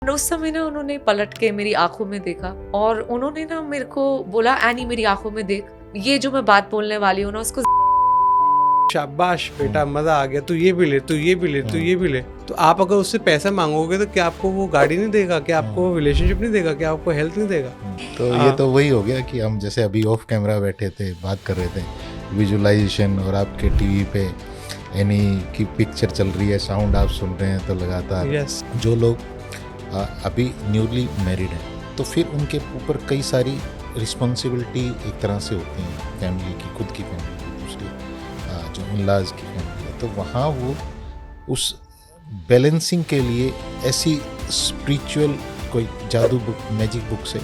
और उस समय ना उन्होंने पलट के मेरी आंखों में देखा और उन्होंने ना मेरे को बोला, एनी मेरी आंखों में देख, ये जो मैं बात बोलने वाली हूँ ना उसको। शाबाश बेटा, मजा आ गया, तू ये भी ले, तू ये भी ले, तू ये भी ले। तो आप अगर उससे पैसा मांगोगे तो क्या आपको वो गाड़ी नहीं देगा, क्या आपको वो रिलेशनशिप नहीं देगा, क्या आपको हेल्थ नहीं देगा? तो ये तो वही हो गया कि हम जैसे अभी ऑफ कैमरा बैठे थे, बात कर रहे थे विजुअलाइजेशन, और आपके टीवी पे एनी की पिक्चर चल रही है, साउंड आप सुन रहे हैं तो लगातार यस। जो लोग अभी न्यूली मैरिड हैं तो फिर उनके ऊपर कई सारी रिस्पॉन्सिबिलिटी एक तरह से होती हैं, फैमिली की, खुद की फैमिली की, दूसरी जो इन-लॉज की फैमिली है, तो वहाँ वो उस बैलेंसिंग के लिए ऐसी स्पिरिचुअल कोई जादू बुक, मैजिक बुक से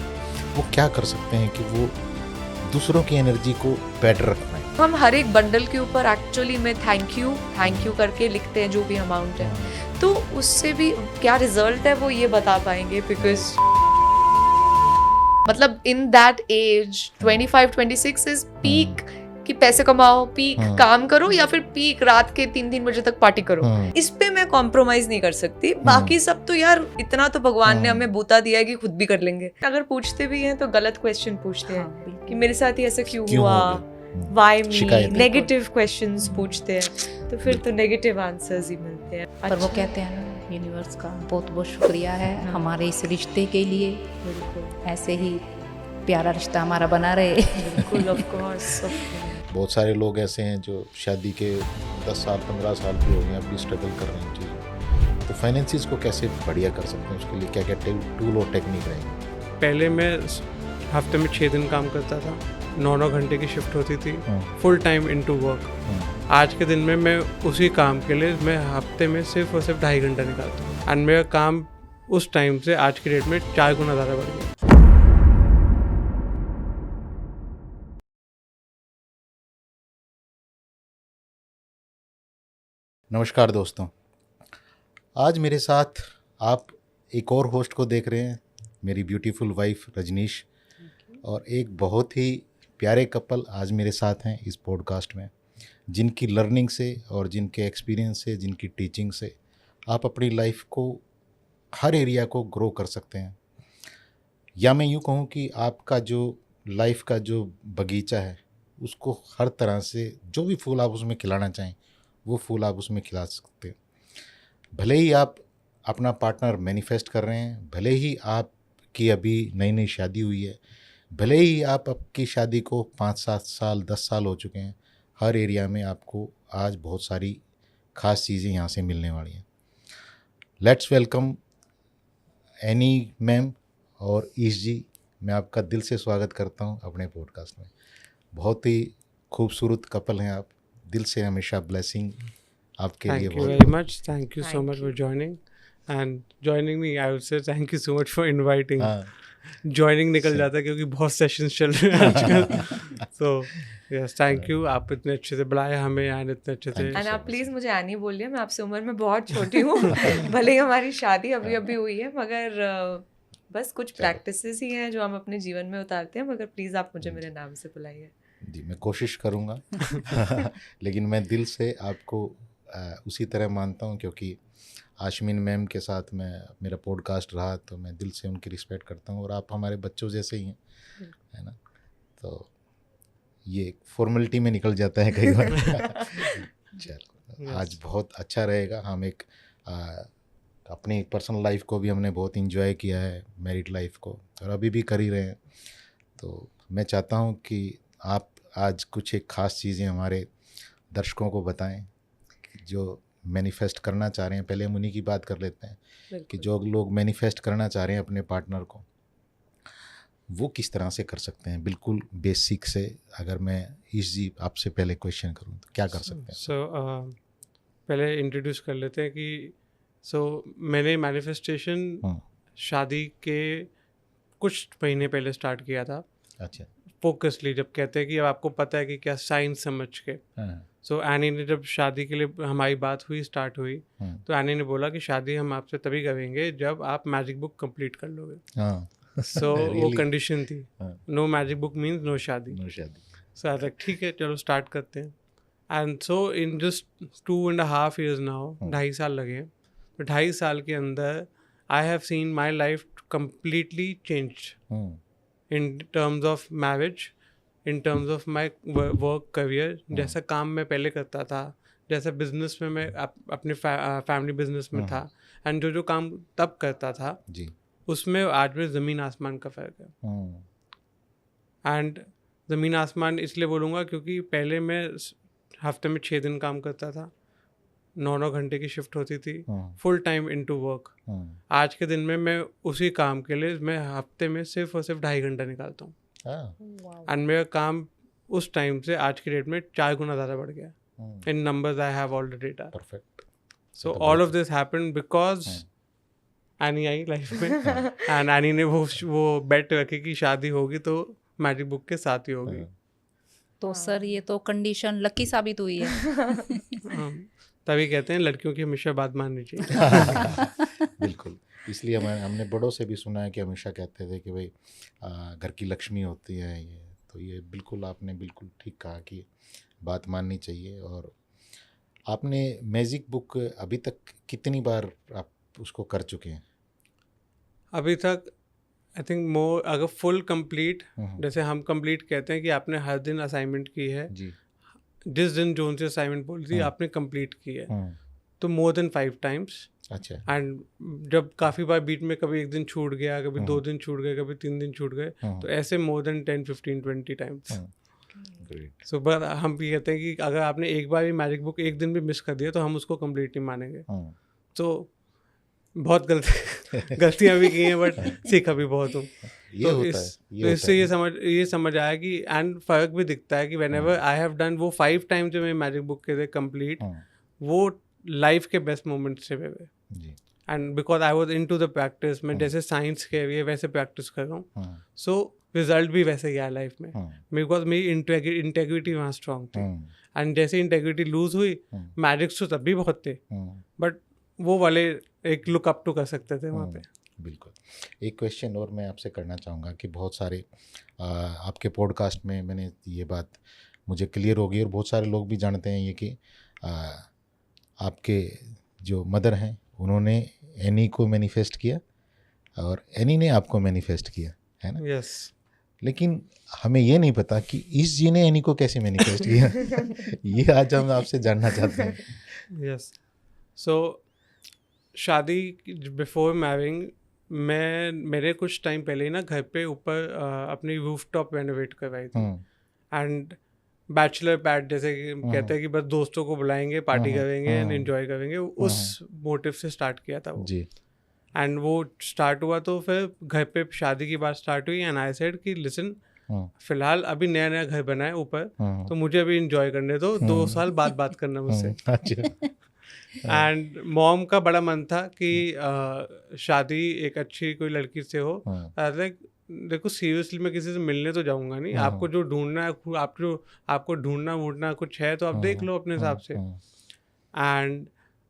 वो क्या कर सकते हैं कि वो दूसरों की एनर्जी को बेटर रखना है। हम हर एक बंडल के ऊपर एक्चुअली में थैंक यू करके लिखते हैं जो भी अमाउंट है, तो उससे भी क्या रिजल्ट है वो ये बता पाएंगे। बिकॉज मतलब in that age 25-26 is peak कि पैसे कमाओ, पीक काम करो, या फिर पीक रात के 3-3 बजे तक पार्टी करो। इस पे मैं कॉम्प्रोमाइज नहीं कर सकती। बाकी सब तो यार इतना तो भगवान ने हमें बूता दिया है कि खुद भी कर लेंगे। अगर पूछते भी हैं तो गलत क्वेश्चन पूछते हैं कि मेरे साथ ही ऐसा क्यों हुआ, वाई मी, नेगेटिव क्वेश्चंस पूछते हैं, तो फिर तो नेगेटिव आंसर्स ही मिलते हैं। पर वो कहते हैं ना, यूनिवर्स का बहुत बहुत शुक्रिया है हमारे इस रिश्ते के लिए, ऐसे ही प्यारा रिश्ता हमारा बना रहे। बिल्कुल, ऑफ कोर्स। बहुत सारे लोग ऐसे हैं जो शादी के 10 साल 15 साल भी हो गए, अभी स्ट्रगल कर रहे हैं चीज़। तो फाइनेंसिस को कैसे बढ़िया कर सकते हैं, उसके लिए क्या क्या टूल और टेक्निक रहेंगे? पहले मैं हफ्ते में 6 दिन काम करता था, 9-9 घंटे की शिफ्ट होती थी, फुल टाइम इनटू वर्क। आज के दिन में मैं उसी काम के लिए मैं हफ्ते में सिर्फ और सिर्फ 2.5 घंटा निकालता हूँ, एंड मेरा काम उस टाइम से आज की डेट में 4 गुना ज़्यादा बढ़ गया। नमस्कार दोस्तों, आज मेरे साथ आप एक और होस्ट को देख रहे हैं, मेरी ब्यूटीफुल वाइफ रजनीश, और एक बहुत ही प्यारे कपल आज मेरे साथ हैं इस पॉडकास्ट में, जिनकी लर्निंग से और जिनके एक्सपीरियंस से, जिनकी टीचिंग से आप अपनी लाइफ को, हर एरिया को ग्रो कर सकते हैं। या मैं यूँ कहूँ कि आपका जो लाइफ का जो बगीचा है उसको हर तरह से जो भी फूल आप उसमें खिलाना चाहें वो फूल आप उसमें खिला सकते हैं। भले ही आप अपना पार्टनर मैनिफेस्ट कर रहे हैं, भले ही आपकी अभी नई नई शादी हुई है, भले ही आप आपकी शादी को 5-7 साल 10 साल हो चुके हैं, हर एरिया में आपको आज बहुत सारी ख़ास चीज़ें यहाँ से मिलने वाली हैं। लेट्स वेलकम एनी मैम और ईश जी। मैं आपका दिल से स्वागत करता हूँ अपने पॉडकास्ट में। बहुत ही खूबसूरत कपल हैं आप, दिल से हमेशा ब्लेसिंग आपके लिए। Thank you very much. Thank you so much for joining me. I would say thank you so much for inviting. Joining निकल जाता है क्योंकि बहुत सेशंस चल रहे हैं आजकल। So yes, thank you. आप इतने अच्छे से बुलाया हमें, एंड इतने अच्छे से। एंड आप प्लीज मुझे एनी बोलिए, मैं आपसे उम्र में बहुत छोटी हूँ। भले ही हमारी शादी अभी अभी हुई है, मगर बस कुछ प्रैक्टिसेस ही हैं जो हम अपने जीवन में उतारते हैं, मगर प्लीज आप मुझे मेरे नाम से बुलाइए। जी, मैं कोशिश करूँगा। लेकिन मैं दिल से आपको उसी तरह मानता हूँ, क्योंकि आशमीन मैम के साथ मेरा पॉडकास्ट रहा, तो मैं दिल से उनकी रिस्पेक्ट करता हूँ, और आप हमारे बच्चों जैसे ही हैं, है ना? तो ये फॉर्मेलिटी में निकल जाता है कई बार। चलो, आज बहुत अच्छा रहेगा। हम एक अपनी पर्सनल लाइफ को भी हमने बहुत इंजॉय किया है, मैरिड लाइफ को, और अभी भी कर ही रहे हैं। तो मैं चाहता हूँ कि आप आज कुछ एक ख़ास चीज़ें हमारे दर्शकों को बताएं जो मैनिफेस्ट करना चाह रहे हैं। पहले हम उन्हीं की बात कर लेते हैं कि जो लोग मैनिफेस्ट करना चाह रहे हैं अपने पार्टनर को, वो किस तरह से कर सकते हैं। बिल्कुल बेसिक से अगर मैं ईश जी आपसे पहले क्वेश्चन करूं तो क्या कर सकते हैं? पहले इंट्रोड्यूस कर लेते हैं कि मैंने मैनिफेस्टेशन शादी के कुछ महीने पहले स्टार्ट किया था। अच्छा। फोकसली, जब कहते हैं कि अब आपको पता है कि क्या साइंस समझ के। सो एनी ने जब शादी के लिए हमारी बात हुई, स्टार्ट हुई, तो एनी ने बोला कि शादी हम आपसे तभी करेंगे जब आप मैजिक बुक कंप्लीट कर लोगे। सो वो कंडीशन थी, no magic book means no शादी। सो आई लाइक ठीक है, चलो स्टार्ट करते हैं। And so in just 2.5 years now, 2.5 साल लगे हैं। तो 2.5 साल के अंदर I have seen my life completely changed in terms of marriage, in terms of my work career. जैसा काम मैं पहले करता था, जैसा बिजनेस में मैं अपने फैमिली बिजनेस में था, एंड जो काम तब करता था जी, उसमें आज में ज़मीन आसमान का फ़र्क है। एंड ज़मीन आसमान इसलिए बोलूँगा क्योंकि पहले मैं हफ्ते में 6 दिन काम करता था, 9 घंटे की शिफ्ट होती थी, फुल टाइम इनटू वर्क। आज के दिन में मैं उसी काम के लिए मैं हफ्ते में सिर्फ और सिर्फ 2.5 घंटा निकालता हूँ, एंड मेरा काम उस टाइम से आज की डेट में 4 गुना ज़्यादा बढ़ गया। In numbers I have all the data. Perfect. So all of this happened because Annie I life में, एंड एनी ने वो बेट रखी कि शादी होगी तो मैजिक बुक के साथ ही होगी। तो सर ये तो कंडीशन लकी साबित हुई है। तभी कहते हैं लड़कियों की हमेशा बात माननी चाहिए। बिल्कुल, इसलिए हमने बड़ों से भी सुना है कि हमेशा कहते थे कि भाई घर की लक्ष्मी होती है ये, तो ये बिल्कुल आपने बिल्कुल ठीक कहा कि बात माननी चाहिए। और आपने मैजिक बुक अभी तक कितनी बार आप उसको कर चुके हैं? अभी तक आई थिंक मोर, अगर फुल कंप्लीट, जैसे हम कंप्लीट कहते हैं कि आपने हर दिन असाइनमेंट की है जी, जिस दिन जो सी असाइनमेंट बोली थी आपने कंप्लीट की है, तो मोर देन 5 टाइम्स। अच्छा। एंड जब काफ़ी बार बीच में कभी एक दिन छूट गया, कभी 2 दिन छूट गए, कभी 3 दिन छूट गए, तो ऐसे more than 10, 15, 20 times. Great. So but हम भी कहते हैं कि अगर आपने एक बार भी मैजिक बुक एक दिन भी मिस कर दिया तो हम उसको कंप्लीट नहीं मानेंगे। तो बहुत गलतियाँ भी की हैं, बट सीखा भी बहुत हूँ। तो इससे ये समझ आया कि एंड फ़र्क भी दिखता है कि व्हेनेवर आई हैव डन वो 5 टाइम्स जो मैं मैजिक बुक के थे कंप्लीट, वो लाइफ के बेस्ट मोमेंट्स थे मेरे। And because I was into the practice, मैं जैसे साइंस के लिए वैसे प्रैक्टिस कर रहा हूँ, सो रिजल्ट भी वैसे ही आया लाइफ में, बिकॉज मेरी इंटेग्रिटी वहाँ स्ट्रॉन्ग थी। एंड जैसे इंटेग्रिटी लूज हुई, मैजिक्स तो तब भी बहुत थे, बट वो वाले एक लुक अप टू कर सकते थे वहाँ पे। बिल्कुल। एक क्वेश्चन और मैं आपसे करना चाहूँगा कि बहुत सारे आपके पॉडकास्ट में मैंने ये बात मुझे क्लियर हो गई और बहुत सारे लोग भी जानते हैं ये कि आपके जो मदर हैं उन्होंने एनी को मैनिफेस्ट किया और एनी ने आपको मैनिफेस्ट किया, है ना? यस। लेकिन हमें ये नहीं पता कि इस जी ने एनी को कैसे मैनिफेस्ट किया। ये आज हम आपसे जानना चाहते हैं। यस। सो शादी बिफोर मैरिंग मेरे कुछ टाइम पहले ही ना घर पे ऊपर अपनी रूफटॉप रेनोवेट करवाई थी, एंड बैचलर पैड जैसे कि कहते हैं कि बस दोस्तों को बुलाएंगे, पार्टी करेंगे एंड एंजॉय करेंगे, उस मोटिव से स्टार्ट किया था वो जी। एंड वो स्टार्ट हुआ तो फिर घर पे शादी की बात स्टार्ट हुई, एंड आई सेड कि लिसन, फिलहाल अभी नया नया घर बना है ऊपर, तो मुझे अभी एंजॉय करने दो, 2 साल बाद बात करना मुझसे। एंड मॉम का बड़ा मन था कि शादी एक अच्छी कोई लड़की से हो। देखो सीरियसली मैं किसी से मिलने तो जाऊंगा नहीं, आपको जो ढूंढना है, आपको ढूंढना वूढना कुछ है तो आप देख लो अपने हिसाब से। एंड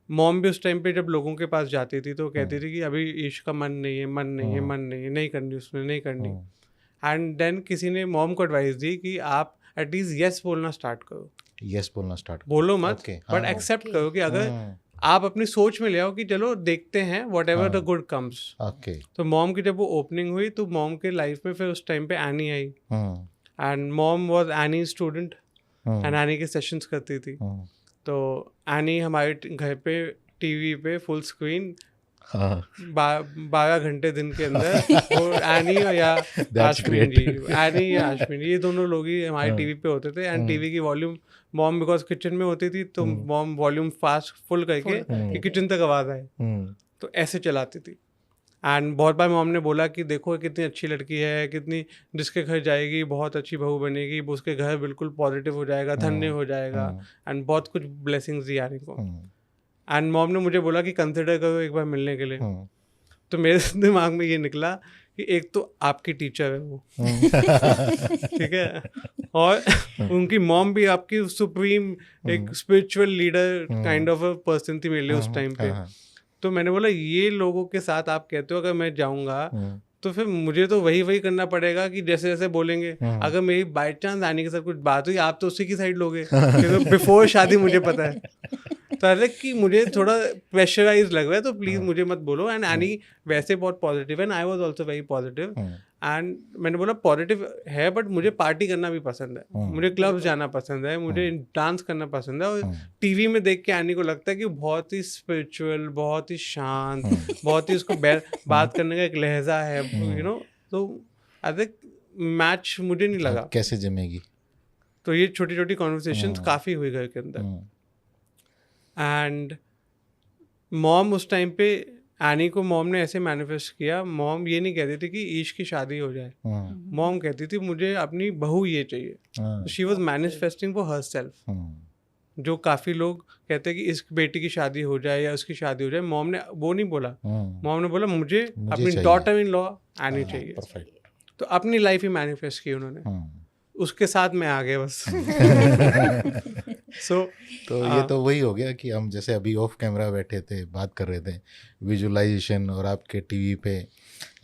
मॉम भी उस टाइम पे जब लोगों के पास जाती थी तो कहती थी कि अभी ईश का मन नहीं है, नहीं करनी उसने, नहीं करनी। एंड देन किसी ने मॉम को एडवाइस दी कि आप एटलीस्ट यस बोलना स्टार्ट करो। यस बोलना स्टार्ट बोलो मत, बट एक्सेप्ट करो कि अगर आप अपनी सोच में ले आओ कि चलो देखते हैं what ever the good comes. तो मॉम की जब वो ओपनिंग हुई तो मॉम के लाइफ में फिर उस टाइम पे any I, and mom was any student and any के सेशंस करती थी। तो एनी हमारे घर पे टीवी पे फुल स्क्रीन 12 घंटे दिन के अंदर और एनी या आश्विन ये दोनों लोग ही हमारे टीवी पे होते थे। एंड टीवी की वॉल्यूम मॉम बिकॉज किचन में होती थी तो मॉम वॉल्यूम फास्ट फुल करके कि किचन तक आवाज़ आए, तो ऐसे चलाती थी। एंड बहुत बार मॉम ने बोला कि देखो कितनी अच्छी लड़की है, कितनी जिसके घर जाएगी बहुत अच्छी बहू बनेगी, उसके घर बिल्कुल पॉजिटिव हो जाएगा, धन्य हो जाएगा, एंड बहुत कुछ ब्लेसिंग्स दी यानी को। एंड मॉम ने मुझे बोला कि कंसिडर करो एक बार मिलने के लिए। तो मेरे दिमाग में ये निकला कि एक तो आपकी टीचर है वो, ठीक है, और उनकी मॉम भी आपकी सुप्रीम एक spiritual leader kind of a person थी मेरे लिए उस टाइम पे। तो मैंने बोला ये लोगों के साथ आप कहते हो अगर मैं जाऊंगा तो फिर मुझे तो वही करना पड़ेगा कि जैसे जैसे बोलेंगे। अगर मेरी बाई चांस आने के साथ कुछ बात हुई आप तो उसी की साइड लोगे, क्योंकि बिफोर शादी मुझे पता है। तो अलग कि मुझे थोड़ा प्रेशराइज लग रहा है, तो प्लीज मुझे मत बोलो। एंड एनी वैसे बहुत पॉजिटिव है, and I was also very positive. And मैंने बोला पॉजिटिव है, बट मुझे पार्टी करना भी पसंद है, मुझे क्लब्स जाना पसंद है, मुझे डांस करना पसंद है। और टीवी में देख के आने को लगता है कि बहुत ही स्पिरिचुअल, बहुत ही शांत, बहुत ही उसको बात करने का एक लहजा है, यू नो। तो आई थिंक मैच मुझे नहीं लगा। कैसे जमेगी? तो ये छोटी छोटी कॉन्वर्सेशंस काफ़ी हुई घर के अंदर। एंड मॉम उस टाइम पे, एनी को मॉम ने ऐसे मैनिफेस्ट किया। मॉम ये नहीं कहती थी कि ईश की शादी हो जाए, मॉम कहती थी मुझे अपनी बहू ये चाहिए। She was manifesting for her self. जो काफ़ी लोग कहते हैं कि इस बेटी की शादी हो जाए या उसकी शादी हो जाए, मॉम ने वो नहीं बोला। मॉम ने बोला मुझे अपनी डॉटर इन लॉ एनी चाहिए। तो अपनी लाइफ ही मैनिफेस्ट की उन्होंने, उसके साथ मैं आ गया बस। तो ये तो वही हो गया कि हम जैसे अभी ऑफ कैमरा बैठे थे, बात कर रहे थे विजुअलाइजेशन, और आपके टीवी पे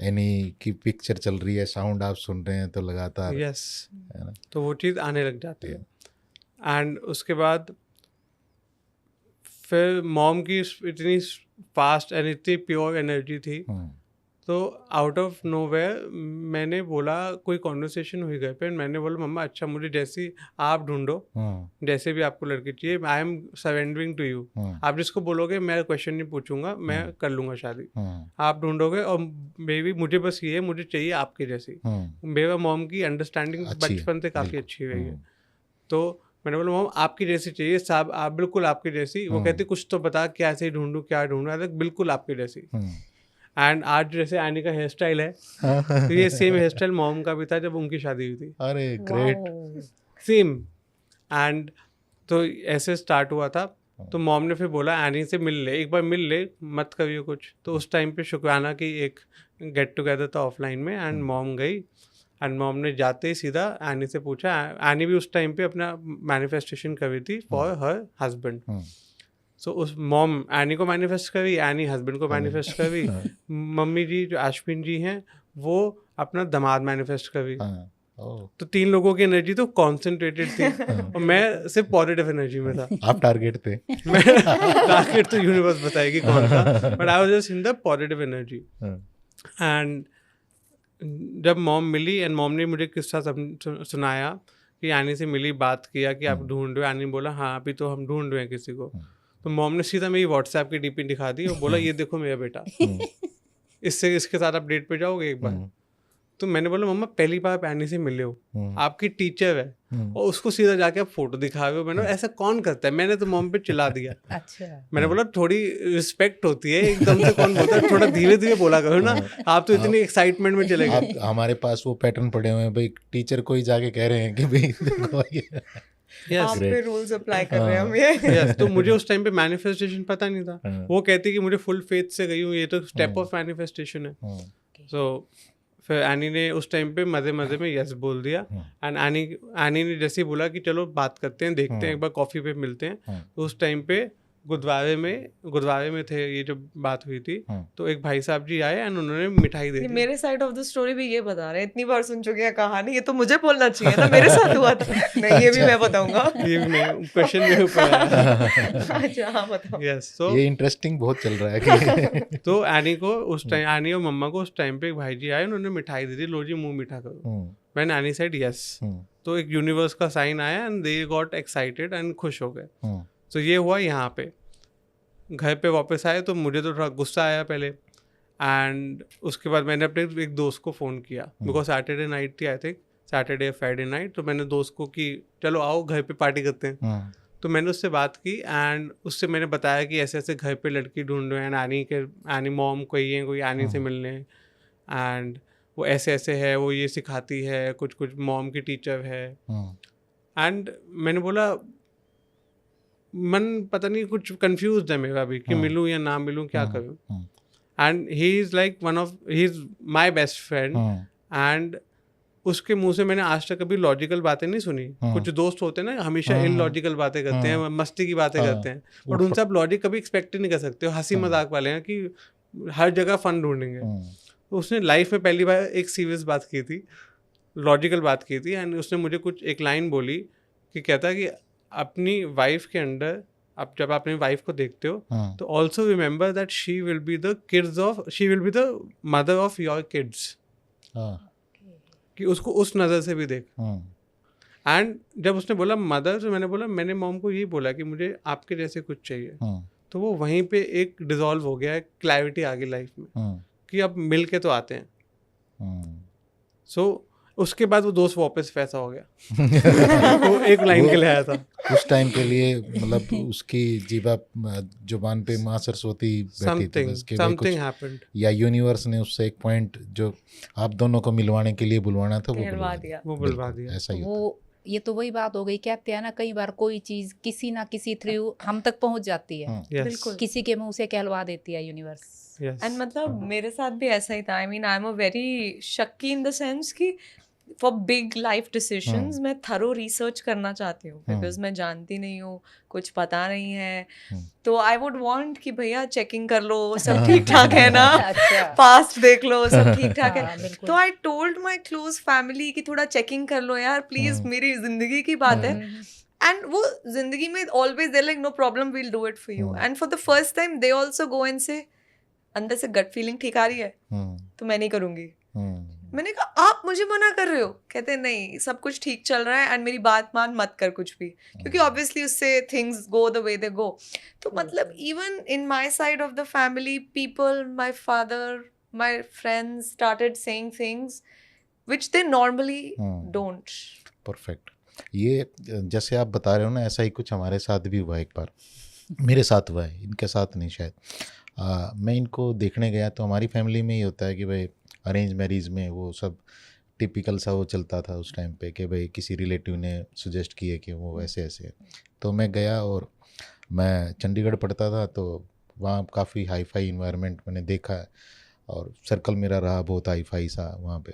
एनी की पिक्चर चल रही है, साउंड आप सुन रहे हैं, तो लगातार यस तो वो चीज़ आने लग जाती है। एंड उसके बाद फिर मॉम की इतनी फास्ट एंड इतनी प्योर एनर्जी थी, तो आउट ऑफ नोवेयर मैंने बोला, कोई कॉन्वर्सेशन हुई घर पे, मैंने बोला मम्मा अच्छा मुझे जैसी आप ढूंढो, जैसे भी आपको लड़की चाहिए, I am surrendering to you. आप जिसको बोलोगे मैं क्वेश्चन नहीं पूछूंगा, मैं कर लूंगा शादी। आप ढूंढोगे, और बेबी मुझे बस ये है, मुझे चाहिए आपकी जैसी। मेरा मॉम की अंडरस्टैंडिंग बचपन से काफ़ी अच्छी रही है। तो मैंने बोला मॉम आपकी जैसी चाहिए, साहब आप बिल्कुल आपकी जैसी। वो कहती कुछ तो बता, क्या से ढूंढूं, क्या ढूंढूं, बिल्कुल आपकी जैसी। एंड आज जैसे एनी का हेयर स्टाइल है, तो ये सेम हेयर स्टाइल मॉम का भी था जब उनकी शादी हुई थी। अरे ग्रेट, सेम। एंड तो ऐसे स्टार्ट हुआ था। तो मॉम ने फिर बोला एनी से मिल ले, एक बार मिल ले, मत करियो कुछ। तो उस टाइम पे शुक्राना की एक गेट टुगेदर था ऑफलाइन में, एंड मॉम गई। एंड मॉम ने जाते ही सीधा एनी से पूछा, एनी भी उस टाइम पे अपना मैनिफेस्टेशन कर रही थी फॉर हर हस्बैंड। सो उस मॉम एनी को मैनिफेस्ट करी, एनी हस्बैंड को मैनिफेस्ट करी। मम्मी जी जो अश्विन जी हैं, वो अपना दामाद मैनिफेस्ट करी। तो 3 लोगों की एनर्जी तो कॉन्सेंट्रेटेड थी, और मैं सिर्फ पॉजिटिव एनर्जी में था। आप टारगेट थे। मैं टारगेट तो यूनिवर्स बताएगी कौन था, but I was just in the positive energy. And जब मॉम मिली, एंड मॉम ने मुझे किस्सा सुनाया कि एनी से मिली, बात किया कि आप ढूंढ रहे हो। एनी बोला हाँ अभी तो हम ढूंढ रहे हैं किसी को। तो मॉम ने सीधा मेरी व्हाट्सएप की डीपी दिखा दी और बोला ये देखो मेरा बेटा, इसके साथ आप डेट पे जाओगे एक बार। तो मैंने बोला मम्मा पहली बार आप एनी से मिले हो, आपकी टीचर है, और उसको सीधा जाके आप फोटो दिखा रहे हो। मैंने ऐसा कौन करता है, मैंने तो मॉम पे चिल्ला दिया। अच्छा। मैंने बोला थोड़ी रिस्पेक्ट होती है, एकदम से कौन बोलता है, थोड़ा धीरे धीरे बोला करो ना, आप तो इतनी एक्साइटमेंट में चले गए। हमारे पास वो पैटर्न पड़े हुए हैं भाई, टीचर को ही जाके कह रहे हैं कि भाई देखो ये आप पे रूल्स अप्लाई कर रहे हैं हम ये। यस, तो मुझे उस टाइम पे मैनिफेस्टेशन पता नहीं था। वो कहती कि मुझे फुल फेथ से गई हूँ, ये तो स्टेप ऑफ मैनिफेस्टेशन है। सो फिर एनी ने उस टाइम पे मज़े मज़े में यस बोल दिया। एंड एनी ने जैसे ही बोला कि चलो बात करते हैं, देखते हैं, एक बार कॉफ़ी पे मिलते हैं। तो उस टाइम पे गुरुद्वारे में थे, ये जो बात हुई थी। तो एक भाई साहब जी आए एंड उन्होंने मिठाई दे दी। मेरे साइड ऑफ द स्टोरी भी ये बता रहे हैं, इतनी बार सुन चुके हैं कहानी, ये तो मुझे बोलना चाहिए था, मेरे साथ हुआ था। नहीं ये भी मैं बताऊंगा, ये भी मैं क्वेश्चन में ऊपर आया। अच्छा हाँ बताओ। यस, सो ये इंटरेस्टिंग बहुत चल रहा है। तो एनी को उस टाइम, एनी और मम्मा को उस टाइम पे एक भाई जी आए, उन्होंने मिठाई दे दी, लो जी मुंह मीठा करो। मैंने एनी सेड यस। तो एक यूनिवर्स का साइन आया and they got excited and खुश हो गए। तो ये हुआ यहाँ पे। घर पे वापस आए तो मुझे तो थोड़ा गुस्सा आया पहले, एंड उसके बाद मैंने अपने एक दोस्त को फ़ोन किया, बिकॉज सैटरडे नाइट थी, I think Saturday Friday night. तो मैंने दोस्त को कि चलो आओ घर पे पार्टी करते हैं। तो मैंने उससे बात की एंड उससे मैंने बताया कि ऐसे ऐसे घर पे लड़की ढूंढ रहे हैं, एनी मॉम कोई एनी से मिलने, एंड वो ऐसे ऐसे है, वो ये सिखाती है, कुछ कुछ मॉम की टीचर है। एंड मैंने बोला मन पता नहीं कुछ कंफ्यूज है मेरा भी कि मिलूं या ना मिलूं, क्या करूं। And he is like he is my best friend. And उसके मुंह से मैंने आज तक कभी लॉजिकल बातें नहीं सुनी। कुछ दोस्त होते हैं ना हमेशा इलॉजिकल बातें करते हैं, मस्ती की बातें करते हैं, बट उनसे आप लॉजिक कभी एक्सपेक्ट ही नहीं कर सकते हो। हंसी मजाक वाले हैं कि हर जगह फन ढूंढेंगे। तो उसने लाइफ में पहली बार एक सीरियस बात की थी, लॉजिकल बात की थी। एंड उसने मुझे कुछ एक लाइन बोली कि कहता है कि अपनी वाइफ के अंडर आप जब अपनी वाइफ को देखते हो हाँ, तो also remember that she will be the mother of your kids, हाँ, कि उसको उस नज़र से भी देख। हाँ, एंड जब उसने बोला मदर, तो मैंने बोला, मैंने मॉम को यही बोला कि मुझे आपके जैसे कुछ चाहिए। हाँ, तो वो वहीं पे एक डिसॉल्व हो गया है, क्लैरिटी आ गई लाइफ में हाँ, कि अब मिल के तो आते हैं। हाँ। सो उसके बाद वो दोस्त वापस वैसा हो गया। वो एक लाइन के लिए आया था। उस टाइम के लिए मतलब उसकी जीवा जुबान पे माँ सरस्वती बैठी थी बस कि भाई समथिंग कुछ, हैपेंड। या यूनिवर्स ने उससे एक पॉइंट जो आप दोनों को मिलवाने के लिए बुलवाना था वो कहलवा बुलवा दिया। वो बुलवा बिल्कुल, दिया। ऐसा ही होता वो ये तो वही बात हो गई, कहते हैं ना कई बार कोई चीज किसी ना किसी थ्रू हम तक पहुंच जाती है, हाँ, यस बिल्कुल। किसी के मुंह से कहलवा देती है यूनिवर्स। यस। एंड मतलब मेरे साथ भी ऐसा ही था। I mean I am a very शक्की इन द सेंस कि फॉर बिग लाइफ डिसीजंस मैं थरो रिसर्च करना चाहती हूँ, बिकॉज मैं जानती नहीं हूँ, कुछ पता नहीं है, तो आई वुड वांट कि भैया चेकिंग कर लो, सब ठीक ठाक है ना, अच्छा। पास्ट देख लो, सब ठीक ठाक हाँ, है। बिल्कुल। तो I told my close family कि थोड़ा चेकिंग कर लो यार प्लीज, मेरी जिंदगी की बात है। एंड वो जिंदगी में always they like no problem, we'll do it for you. And for the first time they also go and say अंदर से गट फीलिंग ठीक आ रही है तो मैं नहीं करूंगी। मैंने कहा आप मुझे मना कर रहे हो? कहते नहीं, सब कुछ ठीक चल रहा है एंड मेरी बात मान मत कर कुछ भी, क्योंकि ऑब्वियसली उससे थिंग्स गो द वे दे गो। तो मतलब even in my side of the family people, my father, my friends started saying things which they normally don't. Perfect. ये जैसे आप बता रहे हो ना, ऐसा ही कुछ हमारे साथ भी हुआ एक बार, मेरे साथ हुआ है, इनके साथ नहीं शायद। मैं इनको देखने गया तो हमारी फैमिली में ही होता है कि भाई अरेंज मैरिज में वो सब टिपिकल सा वो चलता था उस टाइम पे कि भाई किसी रिलेटिव ने सजेस्ट किए कि वो ऐसे ऐसे है। तो मैं गया और मैं चंडीगढ़ पढ़ता था, तो वहाँ काफ़ी हाई फाई इन्वायरमेंट मैंने देखा है और सर्कल मेरा रहा बहुत हाई फाई सा वहाँ पे।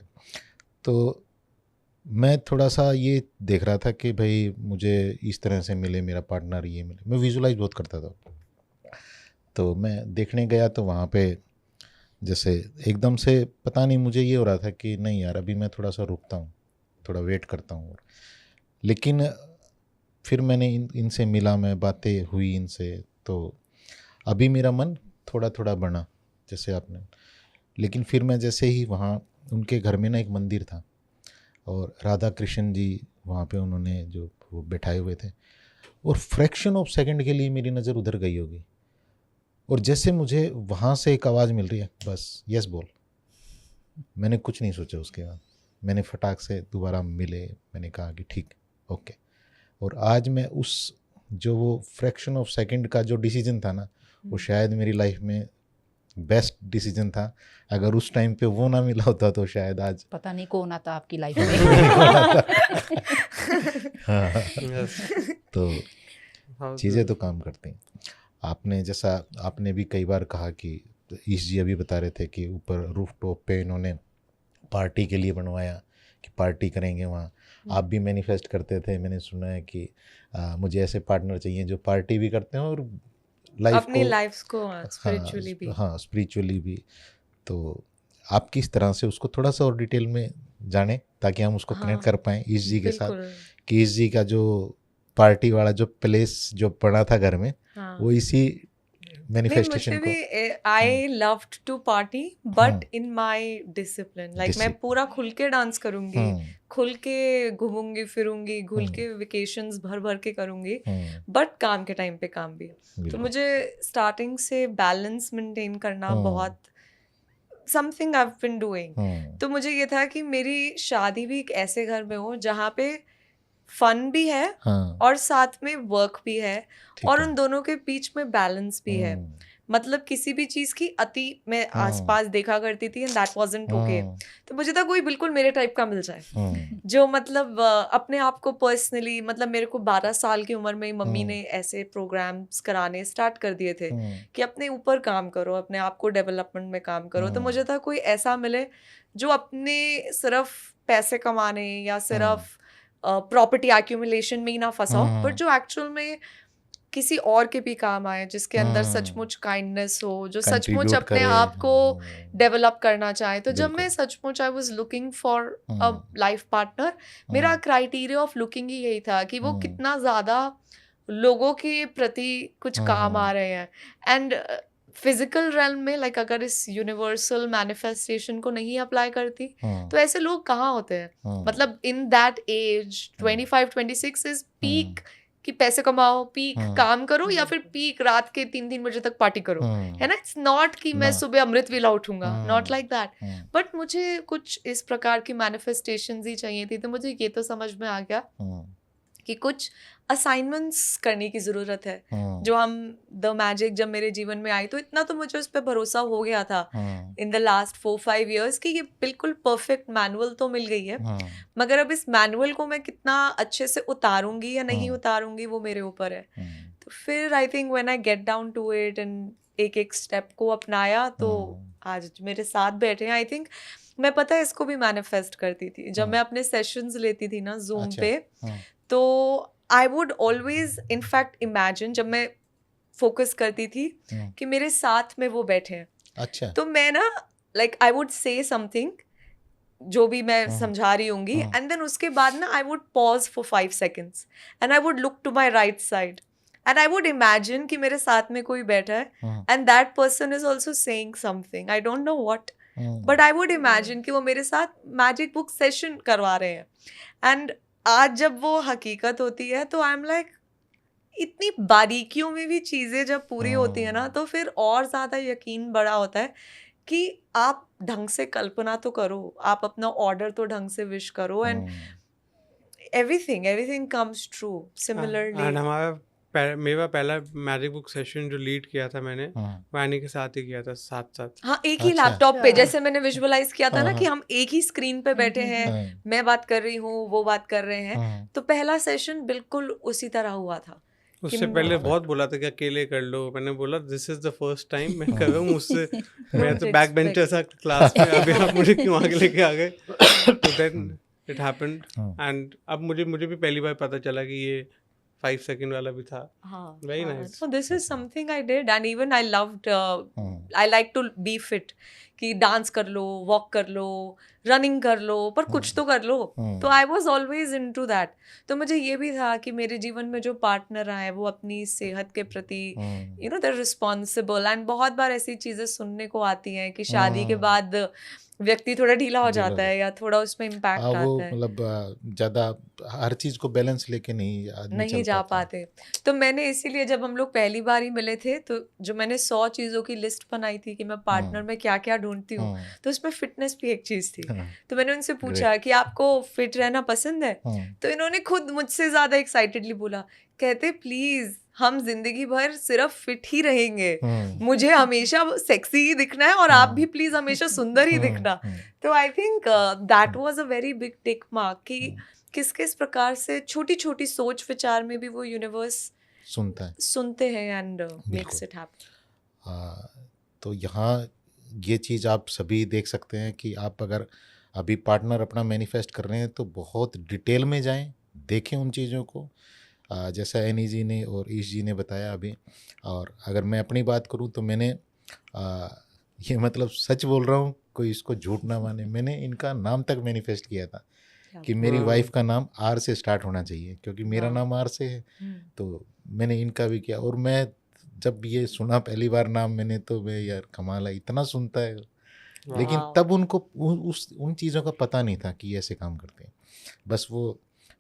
तो मैं थोड़ा सा ये देख रहा था कि भाई मुझे इस तरह से मिले मेरा पार्टनर, ये मिले, मैं विजुलाइज बहुत करता था। तो मैं देखने गया तो वहाँ पे जैसे एकदम से पता नहीं मुझे ये हो रहा था कि नहीं यार अभी मैं थोड़ा सा रुकता हूँ, थोड़ा वेट करता हूँ। लेकिन फिर मैंने इनसे मिला, मैं बातें हुई इनसे, तो अभी मेरा मन थोड़ा थोड़ा बना जैसे आपने। लेकिन फिर मैं जैसे ही वहाँ उनके घर में ना एक मंदिर था और राधा कृष्ण जी वहाँ पे उन्होंने जो वो बैठाए हुए थे, और फ्रैक्शन ऑफ सेकंड के लिए मेरी नज़र उधर गई होगी और जैसे मुझे वहाँ से एक आवाज़ मिल रही है बस यस बोल। मैंने कुछ नहीं सोचा, उसके बाद मैंने फटाक से दोबारा मिले, मैंने कहा कि ठीक ओके। और आज मैं उस जो वो फ्रैक्शन ऑफ सेकंड का जो डिसीजन था ना, वो शायद मेरी लाइफ में बेस्ट डिसीजन था। अगर उस टाइम पे वो ना मिला होता तो शायद आज पता नहीं कौन आता आपकी लाइफ में। हाँ, यस। तो चीज़ें तो काम करती हैं। आपने जैसा आपने भी कई बार कहा कि ईश जी अभी बता रहे थे कि ऊपर रूफ टॉप पे इन्होंने पार्टी के लिए बनवाया कि पार्टी करेंगे वहाँ। आप भी मैनिफेस्ट करते थे, मैंने सुना है कि मुझे ऐसे पार्टनर चाहिए जो पार्टी भी करते हैं और लाइफ अपनी को लाइफ को स्पिरिचुअली भी। हाँ स्पिरिचुअली भी। तो आप किस तरह से उसको थोड़ा सा और डिटेल में जाने ताकि हम उसको कनेक्ट कर पाएँ ईश जी के साथ, कि ईश जी का जो पार्टी वाला जो प्लेस जो पड़ा था घर में, वो इसी मैनिफेस्टेशन को। I loved to party but in my discipline, like मैं पूरा खुल के डांस करूंगी, खुल के घूमूंगी फिरूंगी, खुल के वेकेशंस भर भर के करूंगी, बट काम के टाइम पे काम भी। तो मुझे स्टार्टिंग से बैलेंस मेंटेन करना बहुत something I have been doing. तो मुझे ये था कि मेरी शादी भी एक ऐसे घर में हो जहाँ पे फन भी है और साथ में वर्क भी है और उन दोनों के बीच में बैलेंस भी है। मतलब किसी भी चीज की अति मैं आसपास देखा करती थी एंड दैट वाजंट ओके। तो मुझे था कोई बिल्कुल मेरे टाइप का मिल जाए जो मतलब अपने आप को पर्सनली, मतलब मेरे को 12 साल की उम्र में मम्मी ने ऐसे प्रोग्राम्स कराने स्टार्ट कर दिए थे कि अपने ऊपर काम करो, अपने आप को डेवलपमेंट में काम करो। तो मुझे था कोई ऐसा मिले जो अपने सिर्फ पैसे कमाने या सिर्फ प्रॉपर्टी एक्यूमुलेशन में ही ना फंसा हो, बट जो एक्चुअल में किसी और के भी काम आए, जिसके अंदर सचमुच काइंडनेस हो, जो सचमुच अपने आप को डेवलप करना चाहे। तो जब मैं सचमुच I was looking for a life partner, मेरा क्राइटेरिया ऑफ लुकिंग ही यही था कि वो कितना ज़्यादा लोगों के प्रति कुछ काम आ रहे हैं. एंड फिजिकल रेल्म में लाइक अगर इस यूनिवर्सल मैनिफेस्टेशन को नहीं अप्लाई करती तो ऐसे लोग कहाँ होते हैं. मतलब in that age 25-26 is peak कि पैसे कमाओ, पीक काम करो, या फिर पीक रात के 3-3 बजे तक पार्टी करो, है ना. इट्स नॉट कि मैं सुबह अमृत वेला उठूंगा, नॉट लाइक दैट. बट मुझे कुछ इस प्रकार की मैनिफेस्टेशंस ही चाहिए थी. तो मुझे ये तो समझ में आ गया कि कुछ असाइनमेंट्स करने की ज़रूरत है. जो हम द मैजिक जब मेरे जीवन में आई तो इतना तो मुझे उस पर भरोसा हो गया था इन द लास्ट 4-5 years कि ये बिल्कुल परफेक्ट मैनुअल तो मिल गई है, मगर अब इस मैनुअल को मैं कितना अच्छे से उतारूंगी या नहीं उतारूंगी वो मेरे ऊपर है. तो फिर I think when I get down to it and एक एक स्टेप को अपनाया तो आज मेरे साथ बैठे हैं. आई थिंक मैं पता है इसको भी मैनिफेस्ट करती थी जब मैं अपने सेशंस लेती थी ना जूम पे. तो I would always in fact imagine जब मैं फोकस करती थी कि मेरे साथ में वो बैठे हैं. अच्छा. तो मैं ना like I would say something जो भी मैं समझा रही होंगी, एंड देन उसके बाद ना I would pause for 5 seconds and I would look to my right side and I would imagine कि मेरे साथ में कोई बैठा है and that person is also saying something. I don't know what, but I would imagine कि वो मेरे साथ मैजिक बुक सेशन करवा रहे हैं. एंड आज जब वो हकीकत होती है तो आई एम लाइक इतनी बारीकियों में भी चीज़ें जब पूरी होती है ना तो फिर और ज़्यादा यकीन बड़ा होता है कि आप ढंग से कल्पना तो करो, आप अपना ऑर्डर तो ढंग से विश करो and everything comes true similarly. And मेरा पहला मैजिक बुक सेशन जो लीड किया था मैंने वानी के साथ ही किया था साथ. हाँ, एक ही लैपटॉप पे जैसे मैंने विजुअलाइज किया था ना कि हम एक ही स्क्रीन पे बैठे हैं, मैं बात कर रही हूँ, वो बात कर रहे हैं. तो पहला सेशन बिल्कुल उसी तरह हुआ था. उससे पहले बहुत बोला था कि अकेले कर लो. मैंने बोला this is the first time मैं कर रहा हूँ. मुझसे मैं तो बैक बेंचर था क्लास में, अभी आप मुझे क्यों आगे लेके आ गए. तो देन इट हैपेंड एंड अब मुझे भी पहली बार पता चला कि ये 5 second वाला भी था. Very nice. So this is something I did and even I loved I like to be fit कि डांस कर लो, वॉक कर लो, रनिंग कर लो, पर कुछ तो कर लो. तो I was always into that. तो मुझे ये भी था कि मेरे जीवन में जो पार्टनर आए वो अपनी सेहत के प्रति you know they responsible. And बहुत बार ऐसी चीज़ें सुनने को आती हैं कि शादी के बाद व्यक्ति थोड़ा ढीला हो जाता है या थोड़ा उसमें इम्पैक्ट आता है, मतलब ज़्यादा हर चीज़ को बैलेंस लेके नहीं जा पाते. तो मैंने इसीलिए जब हम लोग पहली बार ही मिले थे तो जो मैंने 100 चीज़ों की लिस्ट बनाई थी कि मैं पार्टनर में क्या क्या ढूंढती हूँ, तो उसमें फिटनेस भी एक चीज़ थी. तो मैंने उनसे पूछा कि आपको फिट रहना पसंद है. तो इन्होंने खुद मुझसे ज़्यादा एक्साइटेडली बोला, कहते प्लीज़ हम जिंदगी भर सिर्फ फिट ही रहेंगे, मुझे हमेशा सेक्सी ही दिखना है और आप भी प्लीज हमेशा सुंदर ही दिखना. तो I think that was a very big tick mark कि किस किस प्रकार से छोटी छोटी सोच विचार में भी वो यूनिवर्स सुनते हैं एंड मेक्स इट हैपन. तो यहाँ ये चीज़ आप सभी देख सकते हैं कि आप अगर अभी पार्टनर अपना मैनिफेस्ट कर रहे हैं तो बहुत डिटेल में जाएं, देखें उन चीज़ों को जैसा एनी जी ने और ईश जी ने बताया अभी. और अगर मैं अपनी बात करूं तो मैंने ये मतलब सच बोल रहा हूं, कोई इसको झूठ ना माने, मैंने इनका नाम तक मैनिफेस्ट किया था कि मेरी वाइफ का नाम आर से स्टार्ट होना चाहिए क्योंकि मेरा नाम आर से है. तो मैंने इनका भी किया. और मैं जब ये सुना पहली बार नाम मैंने तो मैं यार कमाल है, इतना सुनता है. लेकिन तब उनको उन चीज़ों का पता नहीं था कि ऐसे काम करते हैं. बस वो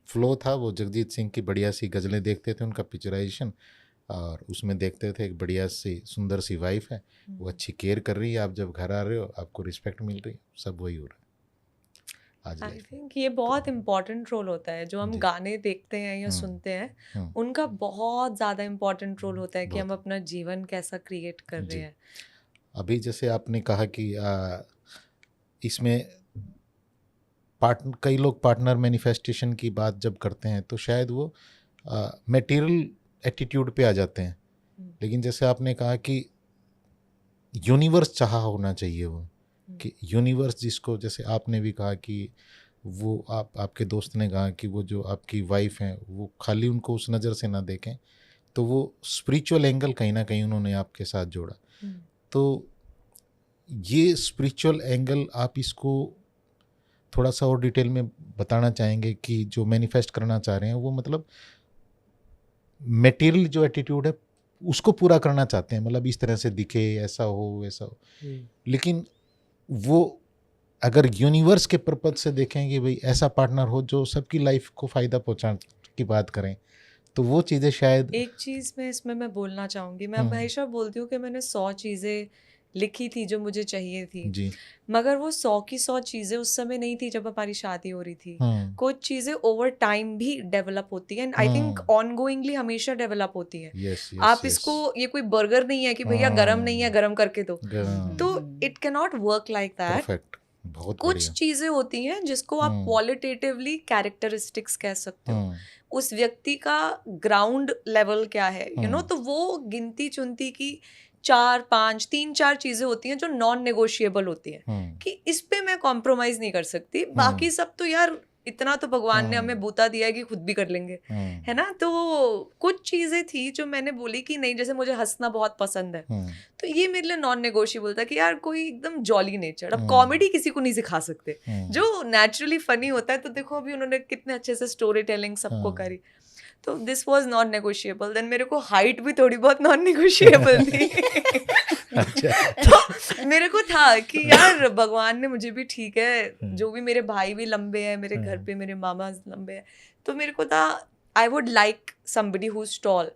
फ्लो था. वो जगजीत सिंह की बढ़िया सी गज़लें देखते थे, उनका पिक्चराइजेशन, और उसमें देखते थे एक बढ़िया सी सुंदर सी वाइफ है, वो अच्छी केयर कर रही है, आप जब घर आ रहे हो आपको रिस्पेक्ट मिल रही है, सब वही हो रहा है आज. आई थिंक ये बहुत इम्पोर्टेंट रोल होता है जो हम गाने देखते हैं या सुनते हैं, उनका बहुत ज़्यादा इम्पोर्टेंट रोल होता है कि हम अपना जीवन कैसा क्रिएट कर रहे हैं. अभी जैसे आपने कहा कि इसमें कई लोग पार्टनर मैनिफेस्टेशन की बात जब करते हैं तो शायद वो मटेरियल एटीट्यूड पे आ जाते हैं. लेकिन जैसे आपने कहा कि यूनिवर्स चाहा होना चाहिए वो, कि यूनिवर्स जिसको, जैसे आपने भी कहा कि वो आपके दोस्त ने कहा कि वो जो आपकी वाइफ हैं वो खाली उनको उस नज़र से ना देखें, तो वो स्पिरिचुअल एंगल कहीं ना कहीं उन्होंने आपके साथ जोड़ा. तो ये स्पिरिचुअल एंगल आप इसको थोड़ा सा और डिटेल में बताना चाहेंगे कि जो मैनिफेस्ट करना चाह रहे हैं वो मतलब मटेरियल जो एटीट्यूड है उसको पूरा करना चाहते हैं, मतलब इस तरह से दिखे, ऐसा हो वैसा हो, लेकिन वो अगर यूनिवर्स के पर्पज से देखें कि भाई ऐसा पार्टनर हो जो सबकी लाइफ को फ़ायदा पहुंचाने की बात करें, तो वो चीज़ें शायद। एक चीज़ में इसमें मैं बोलना चाहूँगी, मैं हमेशा बोलती हूँ कि मैंने 100 चीज़ें लिखी थी जो मुझे चाहिए थी, जी। मगर वो 100 की 100 चीज़ें उस समय नहीं थी जब हमारी शादी हो रही थी। कुछ चीज़ें ओवर टाइम भी डेवलप होती हैं, एंड आई थिंक ऑनगोइंगली हमेशा डेवलप होती हैं। आप इसको, ये कोई बर्गर नहीं है कि भैया गरम नहीं है गरम करके दो, तो it can not work like that. Perfect, बहुत कुछ चीजें होती हैं जिसको आप क्वालिटेटिवली कैरेक्टरिस्टिक्स कह सकते हो, उस व्यक्ति का ग्राउंड लेवल क्या है, यू नो, तो वो गिनती चुनती की 3-4 चीजें होती हैं जो नॉन नेगोशिएबल होती हैं कि इस पे मैं कॉम्प्रोमाइज नहीं कर सकती, बाकी सब तो यार इतना तो भगवान ने हमें बूता दिया है कि खुद भी कर लेंगे, है ना। तो कुछ चीजें थी जो मैंने बोली कि नहीं, जैसे मुझे हंसना बहुत पसंद है, तो ये मेरे लिए नॉन नेगोशिएबल था कि यार कोई एकदम जॉली नेचर, अब कॉमेडी किसी को नहीं सिखा सकते, जो नेचुरली फनी होता है, तो देखो अभी उन्होंने कितने अच्छे से स्टोरी टेलिंग सबको करी, तो this was non negotiable. Then मेरे को हाइट भी थोड़ी बहुत नॉन नेगोशिएबल थी। तो मेरे को था कि यार भगवान ने मुझे भी, ठीक है, जो भी, मेरे भाई भी लंबे हैं, मेरे घर पे मेरे मामा लंबे हैं, तो मेरे को था I would like somebody who's tall.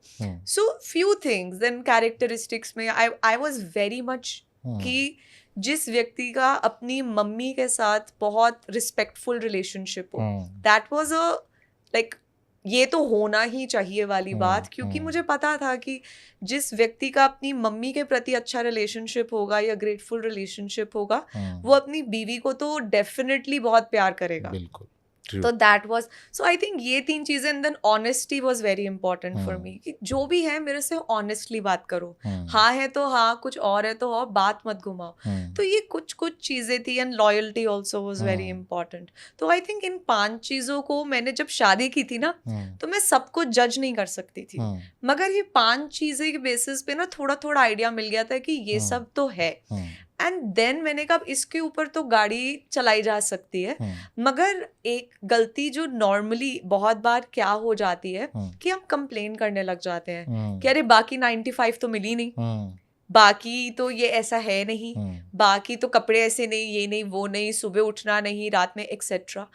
So few things, then characteristics में I was very much कि जिस व्यक्ति का अपनी मम्मी के साथ बहुत रिस्पेक्टफुल रिलेशनशिप हो, that was a like, ये तो होना ही चाहिए वाली बात, क्योंकि मुझे पता था कि जिस व्यक्ति का अपनी मम्मी के प्रति अच्छा रिलेशनशिप होगा या ग्रेटफुल रिलेशनशिप होगा, वो अपनी बीवी को तो डेफिनेटली बहुत प्यार करेगा। बिल्कुल। तो that was, so I think ये 3 चीजें, and then honesty was very important for me, कि जो भी है मेरे से ऑनेस्टली बात करो, हाँ है तो हाँ, कुछ और है तो और, बात मत घुमाओ। तो ये कुछ चीजें थी, and loyalty also was very important. तो आई थिंक इन 5 चीजों को मैंने जब शादी की थी ना, तो मैं सबको जज नहीं कर सकती थी, मगर ये 5 चीजें के बेसिस पे ना थोड़ा थोड़ा आइडिया मिल गया था कि ये सब तो है। एंड देन मैंने कहा इसके ऊपर तो गाड़ी चलाई जा सकती है, मगर एक गलती जो नॉर्मली बहुत बार क्या हो जाती है कि हम कंप्लेन करने लग जाते हैं कि अरे बाकी 95 तो मिली नहीं, बाकी तो ये ऐसा है नहीं, बाकी तो कपड़े ऐसे नहीं, ये नहीं, वो नहीं, सुबह उठना नहीं, रात में etcetera.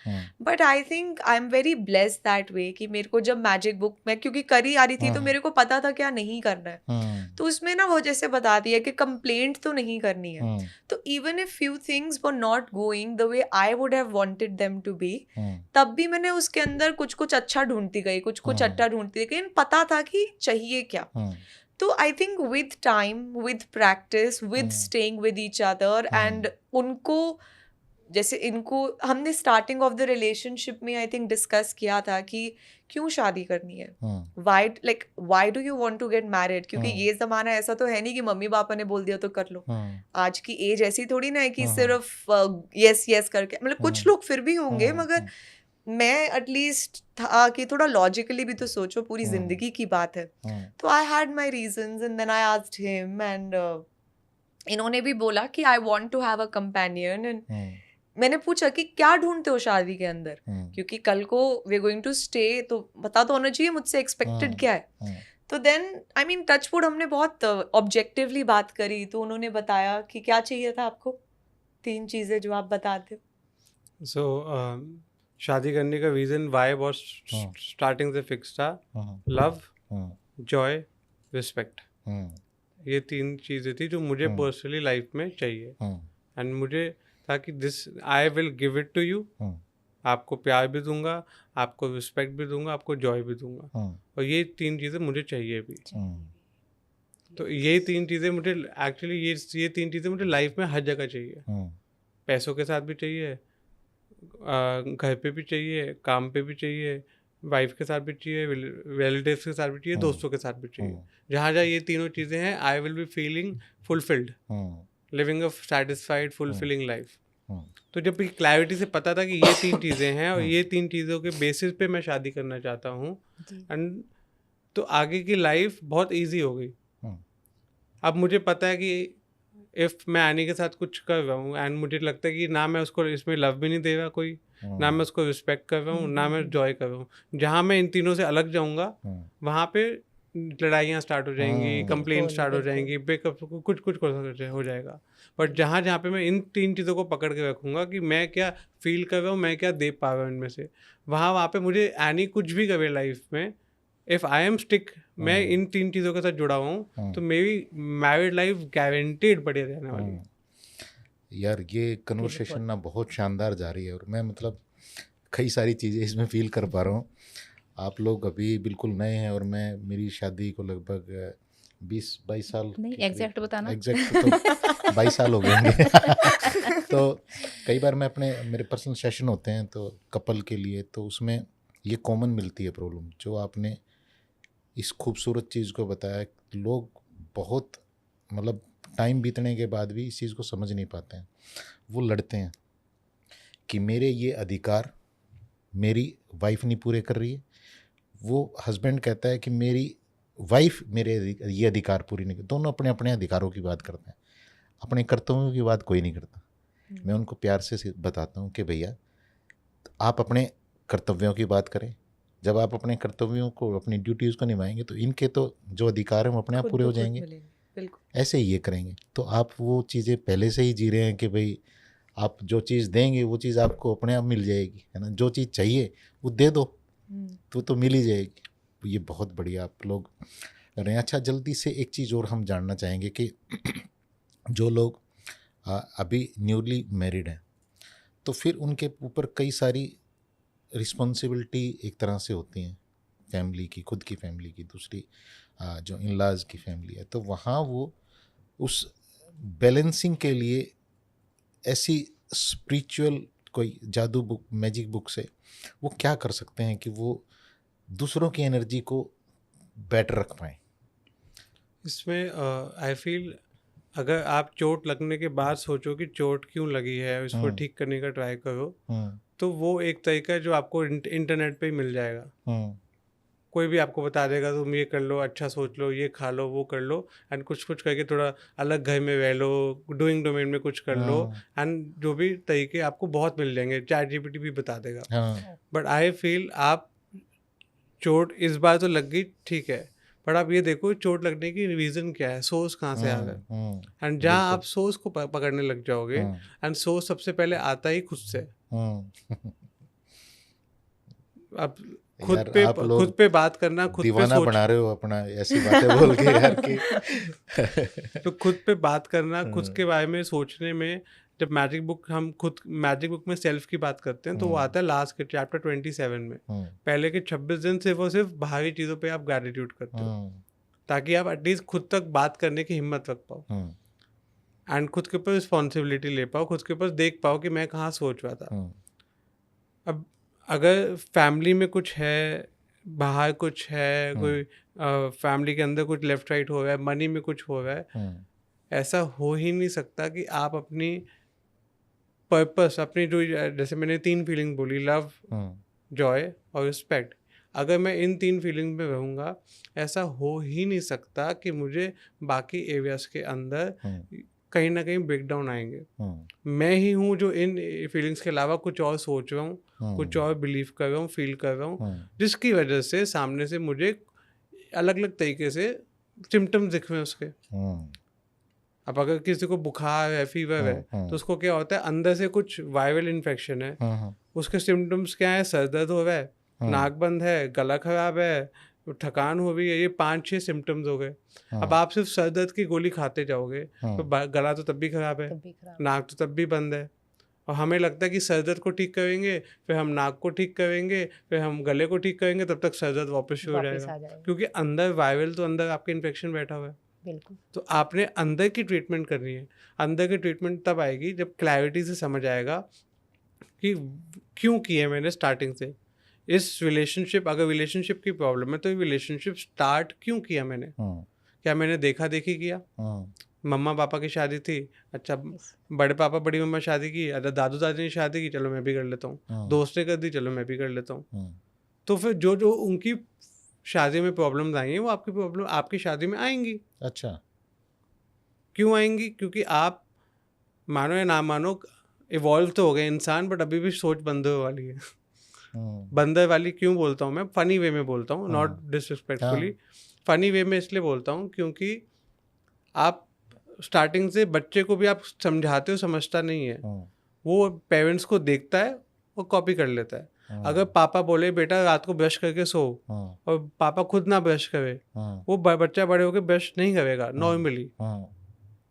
But I think I am very blessed that way कि मेरे को जब मैजिक बुक में, क्योंकि करी आ रही थी, तो मेरे को पता था क्या नहीं करना है, तो उसमें ना वो जैसे बता दिया कि कंप्लेंट तो नहीं करनी है। तो even if few things were not going the way I would have wanted them to be, तब भी मैंने उसके अंदर कुछ अच्छा ढूंढती गई, कुछ अच्छा ढूंढती गई, पता था कि चाहिए क्या। तो I think with time, with practice, with staying with each other, and उनको, जैसे इनको हमने स्टार्टिंग ऑफ द रिलेशनशिप में आई थिंक डिस्कस किया था कि क्यों शादी करनी है, why do you want to get married, क्योंकि ये जमाना ऐसा तो है नहीं कि मम्मी पापा ने बोल दिया तो कर लो। आज की एज ऐसी थोड़ी ना है कि सिर्फ यस यस करके, मतलब कुछ लोग फिर भी होंगे, मगर मैं एटलीस्ट था कि थोड़ा लॉजिकली भी तो सोचो, पूरी जिंदगी की बात है। तो I had my reasons, and then I asked him, and इन्होंने भी बोला कि I want to have a companion. And मैंने पूछा कि क्या ढूंढते हो शादी के अंदर, क्योंकि कल को we are going to stay, तो पता तो होना चाहिए मुझसे एक्सपेक्टेड क्या है। तो देन आई मीन टचवुड हमने बहुत ऑब्जेक्टिवली बात करी, तो उन्होंने बताया कि क्या चाहिए था आपको, 3 चीजें जो आप बताते हो। सो शादी करने का रीजन वाई वॉज स्टार्टिंग से फिक्स था, लव, जॉय, रिस्पेक्ट। ये 3 चीज़ें थी जो मुझे पर्सनली लाइफ में चाहिए, एंड मुझे था कि this I will give it to you, आपको प्यार भी दूंगा, आपको रिस्पेक्ट भी दूंगा, आपको जॉय भी दूंगा, और ये 3 चीज़ें मुझे चाहिए भी। तो ये 3 चीज़ें मुझे एक्चुअली ये 3 चीज़ें मुझे लाइफ में हर जगह चाहिए। पैसों के साथ भी चाहिए, घर पे भी चाहिए, काम पे भी चाहिए, वाइफ के साथ भी चाहिए, रिलेटिव्स के साथ भी चाहिए, दोस्तों के साथ भी चाहिए। जहाँ जहाँ ये तीनों चीज़ें हैं, I will be feeling fulfilled, living a satisfied fulfilling life. तो जब क्लैरिटी से पता था कि ये 3 चीज़ें हैं और ये 3 चीज़ों के बेसिस पे मैं शादी करना चाहता हूँ, एंड तो आगे की लाइफ बहुत ईजी हो गई। अब मुझे पता है कि इफ़ मैं एनी के साथ कुछ कर रहा हूँ एंड मुझे लगता है कि ना मैं उसको इसमें लव भी नहीं दे रहा कोई, ना मैं उसको रिस्पेक्ट कर रहा हूँ, ना मैं जॉय कर रहा हूँ। जहाँ मैं इन तीनों से अलग जाऊँगा वहाँ पे लड़ाइयाँ स्टार्ट हो जाएंगी, कंप्लेंट बिल्कुल, स्टार्ट हो बिल्कुल। जाएंगी, ब्रेकअप कुछ कुछ हो जाएगा। बट जहाँ जहाँ पे मैं इन 3 चीज़ों को पकड़ के रखूँगा कि मैं क्या फील कर रहा हूँ, मैं क्या दे पा रहा हूँ इनमें से, वहाँ पे मुझे एनी कुछ भी करे लाइफ में, इफ़ आई एम स्टिक, मैं इन 3 चीज़ों के साथ जुड़ा हुआ हूँ, तो मेरी मैरिड लाइफ गारंटीड बढ़िया रहने वाली है। यार ये कन्वर्सेशन ना बहुत शानदार जा रही है और मैं मतलब कई सारी चीज़ें इसमें फील कर पा रहा हूँ। आप लोग अभी बिल्कुल नए हैं और मैं मेरी शादी को लगभग 20-22 साल नहीं, एग्जैक्ट बताना। एग्जैक्ट तो 22 साल हो गए होंगे। तो कई बार मैं अपने मेरे पर्सनल सेशन होते हैं तो कपल के लिए, तो उसमें ये कॉमन मिलती है प्रॉब्लम जो आपने इस खूबसूरत चीज़ को बताया। लोग बहुत मतलब टाइम बीतने के बाद भी इस चीज़ को समझ नहीं पाते हैं। वो लड़ते हैं कि मेरे ये अधिकार मेरी वाइफ नहीं पूरे कर रही है, वो हस्बैंड कहता है कि मेरी वाइफ मेरे ये अधिकार पूरी नहीं कर। दोनों अपने अपने अधिकारों की बात करते हैं, अपने कर्तव्यों की बात कोई नहीं करता। मैं उनको प्यार से बताता हूँ कि भैया आप अपने कर्तव्यों की बात करें। जब आप अपने कर्तव्यों को, अपनी ड्यूटीज़ को निभाएंगे तो इनके तो जो अधिकार हैं वो अपने आप पूरे हो जाएंगे। बिल्कुल। ऐसे ही ये करेंगे तो आप वो चीज़ें पहले से ही जी रहे हैं कि भाई आप जो चीज़ देंगे वो चीज़ आपको अपने आप मिल जाएगी, है ना। जो चीज़ चाहिए वो दे दो तो मिल ही जाएगी। ये बहुत बढ़िया आप लोग कर रहे हैं। अच्छा, जल्दी से एक चीज़ और हम जानना चाहेंगे कि जो लोग अभी न्यूली मैरिड हैं तो फिर उनके ऊपर कई सारी रिस्पॉन्सिबिलिटी एक तरह से होती हैं, फैमिली की, खुद की फैमिली की, दूसरी जो इन लॉज की फैमिली है, तो वहाँ वो उस बैलेंसिंग के लिए ऐसी स्पिरिचुअल कोई जादू बुक, मैजिक बुक से वो क्या कर सकते हैं कि वो दूसरों की एनर्जी को बेटर रख पाएँ? इसमें आई फील अगर आप चोट लगने के बाद सोचो कि चोट क्यों लगी है, इसको ठीक करने का ट्राई करो, तो वो एक तरीका है जो आपको इंटरनेट पे ही मिल जाएगा। कोई भी आपको बता देगा तुम ये कर लो, अच्छा सोच लो, ये खा लो, वो कर लो, एंड कुछ कुछ करके थोड़ा अलग घर में रह लो, डूइंग डोमेन में कुछ कर लो, एंड जो भी तरीके आपको बहुत मिल जाएंगे, चैट जीपीटी भी बता देगा। बट आई फील आप चोट इस बार तो लग गई, ठीक है, पर आप ये देखो चोट लगने की रीज़न क्या है, सोर्स कहाँ से आ रहा है, एंड जहाँ आप सोर्स को पकड़ने लग जाओगे, एंड सोर्स सबसे पहले आता ही खुद से। अब खुद पे बात करना, खुद पे दीवाना बना रहे हो अपना ऐसी बातें बोल के यार कि तो खुद पे बात करना, खुद के बारे में सोचने में, जब मैजिक बुक में सेल्फ की बात करते हैं तो वो आता है लास्ट के चैप्टर 27 में। पहले के 26 दिन से वो सिर्फ बाहरी चीज़ों पे आप ग्रेटिट्यूड करते हो ताकि आप एटलीस्ट खुद तक बात करने की हिम्मत रख पाओ, एंड खुद के ऊपर रिस्पॉन्सिबिलिटी ले पाओ, खुद के ऊपर देख पाओ कि मैं कहाँ सोच रहा था। अब अगर फैमिली में कुछ है, बाहर कुछ है, कोई फैमिली के अंदर कुछ लेफ्ट राइट हो रहा है, मनी में कुछ हो रहा है, ऐसा हो ही नहीं सकता कि आप अपनी पर्पस, अपनी जो, जैसे मैंने 3 फीलिंग बोली, लव, जॉय और रिस्पेक्ट, अगर मैं इन 3 फीलिंग में रहूँगा, ऐसा हो ही नहीं सकता कि मुझे बाकी एरियाज के अंदर कहीं ना कहीं ब्रेकडाउन आएंगे। मैं ही हूँ जो इन फीलिंग्स के अलावा कुछ और सोच रहा हूँ, कुछ और बिलीव कर रहा हूँ, फील कर रहा हूँ, जिसकी वजह से सामने से मुझे अलग अलग तरीके से सिम्टम्स दिख रहे हैं उसके। अब अगर किसी को बुखार है, फीवर है, तो उसको क्या होता है, अंदर से कुछ वायरल इन्फेक्शन है, उसके सिम्टम्स क्या है, सर दर्द हो रहा है, नाक बंद है, गला खराब है, थकान हो रही है, ये 5-6 सिम्टम्स हो गए। अब आप सिर्फ सर दर्द की गोली खाते जाओगे तो गला तो तब भी खराब है, नाक तो तब भी बंद है, और हमें लगता है कि सर दर्द को ठीक करेंगे, फिर हम नाक को ठीक करेंगे, फिर हम गले को ठीक करेंगे, तब तक सर दर्द वापस शुरू हो जाएगा, क्योंकि अंदर वायरल, तो अंदर आपके इन्फेक्शन बैठा हुआ है। बिल्कुल। तो आपने अंदर की ट्रीटमेंट करनी है। अंदर की ट्रीटमेंट तब आएगी जब क्लैरिटी से समझ आएगा कि क्यों किया मैंने स्टार्टिंग से इस रिलेशनशिप, अगर रिलेशनशिप की प्रॉब्लम है तो रिलेशनशिप स्टार्ट क्यों किया मैंने, क्या मैंने देखा देखी किया, मम्मा पापा की शादी थी, अच्छा बड़े पापा बड़ी मम्मा शादी की, अच्छा दादू दादी ने शादी की, चलो मैं भी कर लेता हूँ, दोस्त ने कर दी, चलो मैं भी कर लेता हूँ। तो फिर जो जो उनकी शादी में प्रॉब्लम्स आई हैं वो आपकी प्रॉब्लम आपकी शादी में आएंगी। अच्छा, क्यों आएंगी? क्योंकि आप मानो या ना मानो इवॉल्व तो हो गए इंसान, बट अभी भी सोच बंदर वाली है। बंदर वाली क्यों बोलता हूँ मैं? फनी वे में बोलता हूँ, नॉट डिसरिस्पेक्टफुली। फनी वे में इसलिए बोलता हूँ क्योंकि आप स्टार्टिंग से बच्चे को भी आप समझाते हो, समझता नहीं है, वो पेरेंट्स को देखता है और कॉपी कर लेता है। अगर पापा बोले बेटा रात को ब्रश करके सो, और पापा खुद ना ब्रश करे, वो बच्चा बड़े होकर ब्रश नहीं करेगा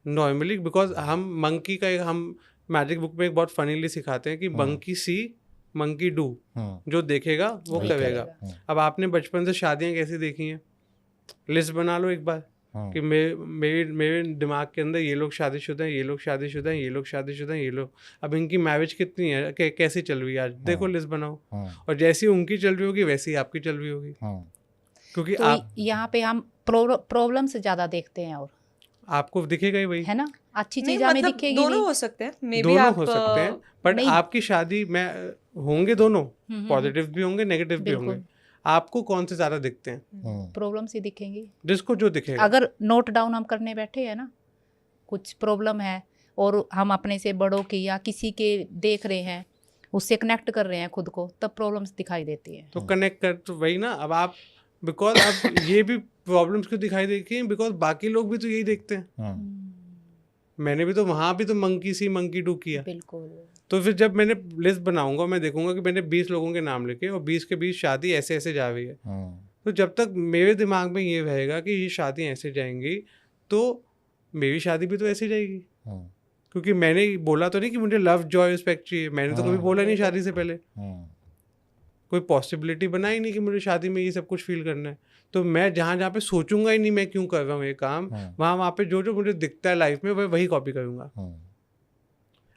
नॉर्मली बिकॉज हम मंकी का हम मैजिक बुक में एक बहुत फनीली सिखाते हैं कि मंकी सी मंकी डू, जो देखेगा वो करेगा। अब आपने बचपन से शादियां कैसी देखी हैं? लिस्ट बना लो एक बार कि मेरे दिमाग के अंदर ये लोग शादीशुदा हैं, ये लोग शादीशुदा हैं, ये लोग शादीशुदा हैं, ये लोग। अब इनकी मैरिज कितनी है, कैसी चल रही है आज, देखो लिस्ट बनाओ, और जैसी उनकी चल रही होगी वैसी आपकी चल रही होगी। क्योंकि तो आप यहाँ पे हम प्रॉब्लम से ज्यादा देखते हैं, और आपको दिखेगा ही वही, है ना, अच्छी नहीं, चीज हमें मतलब दिखेगी दोनों नहीं। हो सकते हैं, मे बी दोनों आप हो सकते हैं, बट नहीं। आपकी शादी में होंगे दोनों, पॉजिटिव भी होंगे नेगेटिव भी होंगे। आपको कौन से ज्यादा दिखते हैं? प्रॉब्लम से दिखेंगी, जिसको जो दिखेगा। अगर नोट डाउन हम करने बैठे हैं ना, कुछ प्रॉब्लम है और हम अपने से बड़ों की या किसी के देख रहे हैं, उससे कनेक्ट कर रहे हैं खुद को, तब प्रॉब्लम्स दिखाई देती है। तो कनेक्ट कर, तो वही ना। अब आप बिकॉज अब ये भी प्रॉब्लम्स क्यों दिखाई देती हैं? बिकॉज बाकी लोग भी तो यही देखते हैं। मैंने भी तो वहां भी तो मंकी सी मंकी डू किया। बिल्कुल। तो फिर जब मैंने लिस्ट बनाऊंगा, मैं देखूंगा कि मैंने 20 लोगों के नाम लिखे और 20 के 20 शादी ऐसे ऐसे जा रही है। तो जब तक मेरे दिमाग में ये रहेगा कि ये शादी ऐसे जाएंगी, तो मेरी शादी भी तो ऐसे जाएगी। क्योंकि मैंने बोला तो नहीं कि मुझे लव जॉय रिस्पेक्ट चाहिए, मैंने तो कभी बोला नहीं शादी से पहले। कोई पॉसिबिलिटी बनाई नहीं कि मुझे शादी में ये सब कुछ फील करना है। तो मैं जहाँ पे सोचूंगा ही नहीं मैं क्यों कर रहा हूँ ये काम, वहाँ पे जो जो मुझे दिखता है लाइफ में वही कॉपी करूँगा।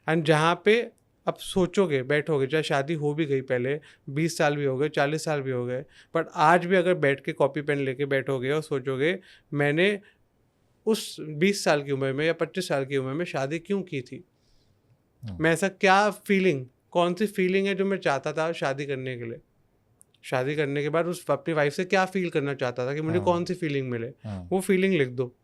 एंड जहाँ पे अब सोचोगे, बैठोगे, चाहे शादी हो भी गई पहले, 20 साल भी हो गए, 40 साल भी हो गए, बट आज भी अगर बैठ के कॉपी पेन लेके बैठोगे और सोचोगे मैंने उस 20 साल की उम्र में या 25 साल की उम्र में शादी क्यों की थी, मैं ऐसा क्या फीलिंग, कौन सी फीलिंग है जो मैं चाहता था शादी करने के लिए, शादी करने के बाद उस अपनी वाइफ से क्या फील करना चाहता था कि मुझे कौन सी फीलिंग मिले, वो फीलिंग लिख दो।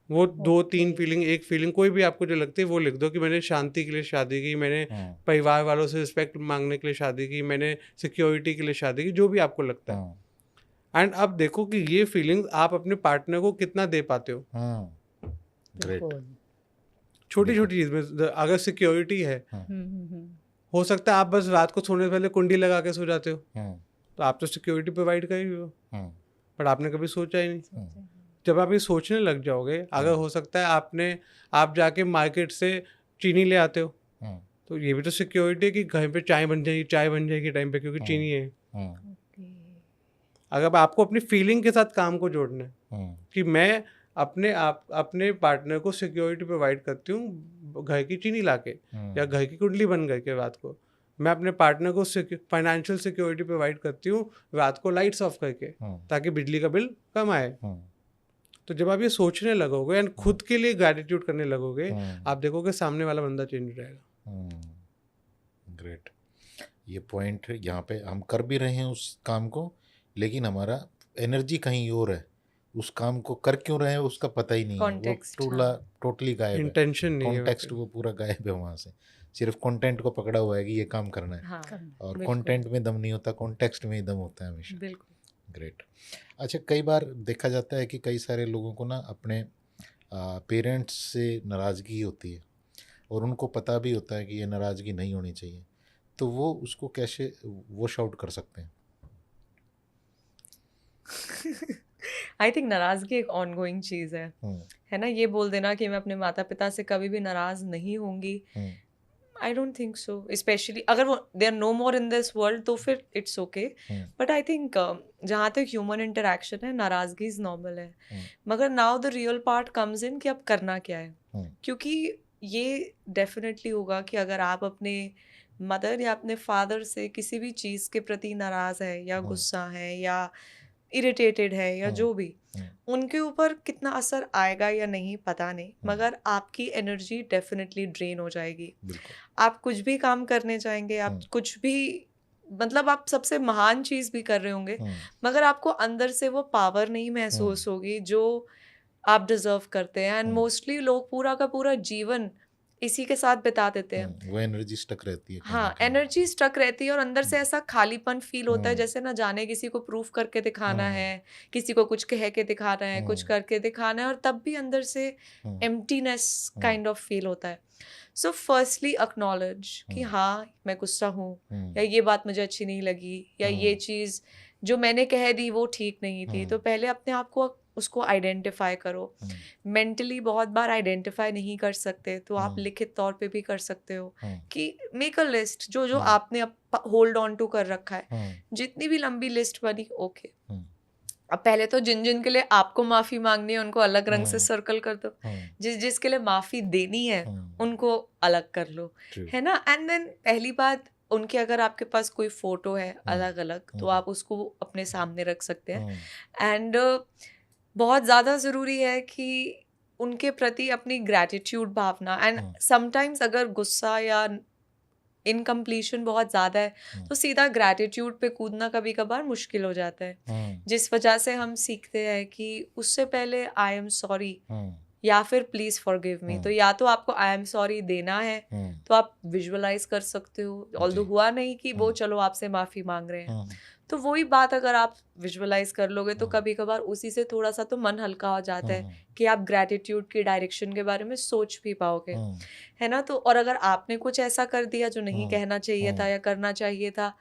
वो 2-3 फीलिंग, एक फीलिंग कोई भी आपको जो लगती है वो लिख दो कि मैंने शांति के लिए शादी की, मैंने परिवार वालों से रिस्पेक्ट मांगने के लिए शादी की, मैंने सिक्योरिटी के लिए शादी की, जो भी आपको लगता है। एंड अब देखो कि ये फीलिंग्स आप अपने पार्टनर को कितना दे पाते हो। छोटी छोटी चीज में अगर सिक्योरिटी है, हो सकता है आप बस रात को सोने से पहले कुंडी लगा के सो जाते हो, तो आप तो सिक्योरिटी प्रोवाइड कर ही हो, पर आपने कभी सोचा ही नहीं। जब आप ये सोचने लग जाओगे, अगर हो सकता है आप जाके मार्केट से चीनी ले आते हो, तो ये भी तो सिक्योरिटी है कि घर पे चाय बन जाएगी टाइम पे, क्योंकि चीनी है। अगर आपको अपनी फीलिंग के साथ काम को जोड़ना है कि मैं अपने पार्टनर को सिक्योरिटी प्रोवाइड करती हूँ घर की चीनी लाके या घर की कुंडली बन करके, रात को मैं अपने पार्टनर को फाइनेंशियल सिक्योरिटी प्रोवाइड करती हूँ रात को लाइट्स ऑफ करके, ताकि बिजली का बिल कम आए। तो जब आप ये सोचने लगोगे एंड खुद के लिए ग्रैटिट्यूड करने लगोगे, आप देखोगे सामने वाला बंदा चेंज हो जाएगा। ग्रेट। ये पॉइंट यहाँ पे हम कर भी रहे हैं उस काम को, लेकिन हमारा एनर्जी कहीं और है, उस काम को कर क्यों रहे हैं उसका पता ही नहीं है, वो टोटली गायब है, इंटेंशन नहीं है, कॉन्टेक्स्ट वो पूरा गायब है वहाँ से, सिर्फ कंटेंट को पकड़ा हुआ है कि ये काम करना है। और कंटेंट में दम नहीं होता, कॉन्टेक्स्ट में ही दम होता है हमेशा। बिल्कुल। ग्रेट। अच्छा, कई बार देखा जाता है कि कई सारे लोगों को ना अपने पेरेंट्स से नाराज़गी होती है और उनको पता भी होता है कि ये नाराज़गी नहीं होनी चाहिए, तो वो उसको कैसे वॉश आउट कर सकते हैं? आई थिंक नाराज़गी एक ऑनगोइंग चीज़ है ना। ये बोल देना कि मैं अपने माता पिता से कभी भी नाराज़ नहीं होंगी, I don't think so. Specially अगर वो they are no more in this world, तो फिर it's okay. But I think जहाँ तक ह्यूमन इंटरेक्शन है, नाराज़गी इज़ नॉर्मल है, मगर now the real part comes in कि अब करना क्या है। क्योंकि ये डेफिनेटली होगा कि अगर आप अपने मदर या अपने फादर से किसी भी चीज़ के प्रति नाराज़ है या गुस्सा है या इरिटेटेड है या जो भी, उनके ऊपर कितना असर आएगा या नहीं पता नहीं, मगर आपकी एनर्जी डेफिनेटली ड्रेन हो जाएगी। आप कुछ भी काम करने चाहेंगे, आप कुछ भी, मतलब आप सबसे महान चीज़ भी कर रहे होंगे, मगर आपको अंदर से वो पावर नहीं महसूस होगी जो आप डिजर्व करते हैं। एंड मोस्टली लोग पूरा का पूरा जीवन इसी के साथ बिता देते हैं। वो एनर्जी स्टक रहती है कहीं ना हाँ, कहीं। एनर्जी स्टक रहती है और अंदर से ऐसा खालीपन फील होता है, हम्म। जैसे ना जाने किसी को प्रूफ करके दिखाना हम्म। है, किसी को कुछ कह के दिखाना है, कुछ हम्म। करके दिखाना है, और तब भी अंदर से hmm. Emptiness hmm. Kind of feel होता है। सो फर्स्टली एक्नॉलेज कि हम्म। हाँ मैं गुस्सा हूँ, हम्म। या ये बात मुझे अच्छी नहीं लगी, या ये चीज़ जो मैंने कह दी वो ठीक नहीं थी। तो पहले अपने आप को उसको आइडेंटिफाई करो। मेंटली बहुत बार आइडेंटिफाई नहीं कर सकते तो आप लिखित तौर पे भी कर सकते हो कि मेक अ लिस्ट, जो जो आपने होल्ड ऑन टू कर रखा है, जितनी भी लंबी लिस्ट बनी, ओके। अब पहले तो जिन जिन के लिए आपको माफी मांगनी है उनको अलग रंग से सर्कल कर दो, जिस जिसके लिए माफी देनी है उनको अलग कर लो, है ना। एंड देन पहली बात, उनके अगर आपके पास कोई फोटो है अलग अलग तो आप उसको अपने सामने रख सकते हैं। एंड बहुत ज़्यादा ज़रूरी है कि उनके प्रति अपनी ग्रैटिट्यूड भावना, एंड समटाइम्स अगर गुस्सा या इनकम्प्लीशन बहुत ज़्यादा है तो सीधा ग्रैटिट्यूड पे कूदना कभी कभार मुश्किल हो जाता है, जिस वजह से हम सीखते हैं कि उससे पहले आई एम सॉरी या फिर प्लीज फॉरगिव मी। तो या तो आपको आई एम सॉरी देना है तो आप विजुअलाइज कर सकते हो, ऑल्दो हुआ नहीं कि वो चलो आपसे माफी मांग रहे हैं, तो वही बात अगर आप विजुअलाइज कर लोगे तो कभी कभार उसी से थोड़ा सा तो मन हल्का हो जाता है कि आप ग्रैटिट्यूड की डायरेक्शन के बारे में सोच भी पाओगे, है ना। तो और अगर आपने कुछ ऐसा कर दिया जो नहीं कहना चाहिए था या करना चाहिए था,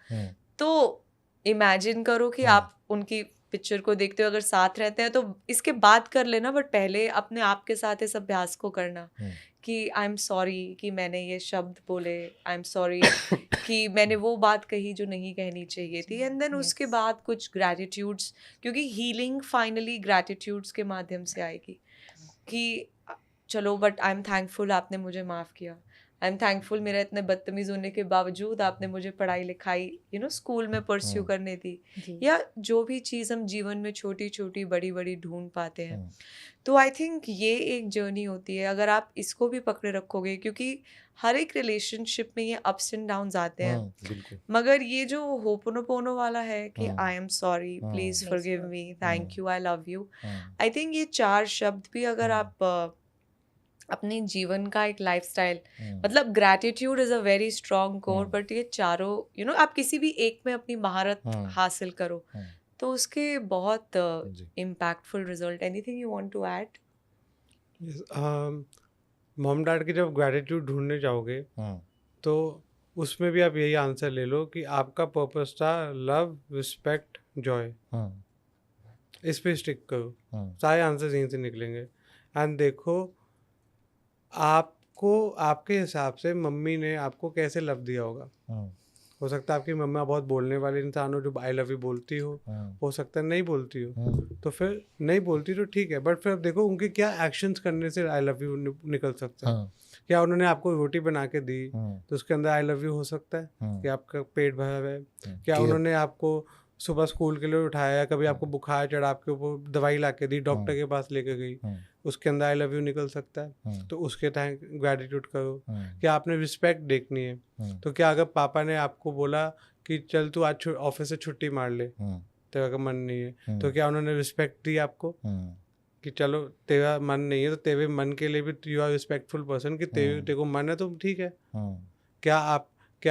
तो इमेजिन करो कि आप उनकी पिक्चर को देखते हो, अगर साथ रहते हैं तो इसके बाद कर लेना, बट पहले अपने आप के साथ इस अभ्यास को करना कि आई एम सॉरी कि मैंने ये शब्द बोले, आई एम सॉरी कि मैंने वो बात कही जो नहीं कहनी चाहिए थी। एंड देन उसके बाद कुछ ग्रैटिट्यूड्स, क्योंकि हीलिंग फाइनली ग्रैटिट्यूड्स के माध्यम से आएगी कि चलो बट आई एम थैंकफुल आपने मुझे माफ़ किया, आई एम थैंकफुल मेरा इतने बदतमीज़ होने के बावजूद आपने मुझे पढ़ाई लिखाई स्कूल में परस्यू करने दी, या जो भी चीज़ हम जीवन में छोटी छोटी बड़ी बड़ी ढूंढ पाते हैं। तो आई थिंक ये एक जर्नी होती है, अगर आप इसको भी पकड़े रखोगे, क्योंकि हर एक रिलेशनशिप में ये अप्स एंड डाउन्स आते हैं, मगर ये जो होपोनोपोनो वाला है कि I am sorry, please forgive me, thank you, I love you, I think ये 4 शब्द भी अगर आप अपने जीवन का एक लाइफस्टाइल, मतलब gratitude is a very strong core, but ये चारों आप किसी भी एक में अपनी महारत हासिल करो तो उसके बहुत impactful result. Anything you want to add? Mom dad की जब ग्रैटिट्यूड ढूंढने जाओगे तो उसमें भी आप यही आंसर ले लो कि आपका पर्पस था लव, रिस्पेक्ट, जॉय, इस पे स्टिक करो, सारे आंसर यहीं से निकलेंगे। एंड देखो आपको आपके हिसाब से मम्मी ने आपको कैसे लव दिया होगा। हो सकता है आपकी मम्मा बहुत बोलने वाले इंसान हो, जो आई लव यू बोलती हो सकता है नहीं बोलती हो, तो फिर नहीं बोलती तो ठीक है, बट फिर देखो उनके क्या एक्शंस करने से आई लव यू निकल सकता है। क्या उन्होंने आपको रोटी बना के दी तो उसके अंदर आई लव यू हो सकता है कि आपका पेट भरा है। क्या उन्होंने आपको सुबह स्कूल के लिए उठाया, कभी आपको बुखार चढ़ा, आपके ऊपर दवाई ला के दी, डॉक्टर के पास लेके गई, उसके अंदर आई लव यू निकल सकता है। तो उसके थैंक ग्रैटिट्यूड करो। क्या आपने रिस्पेक्ट देखनी है तो क्या अगर पापा ने आपको बोला कि चल तू आज ऑफिस से छुट्टी मार ले, तेरा का मन नहीं है, तो क्या उन्होंने रिस्पेक्ट दी आपको कि चलो तेरा मन नहीं है तो तेरे मन के लिए भी यू आर रिस्पेक्टफुल पर्सन कि तेरे को मन है तो ठीक है। क्या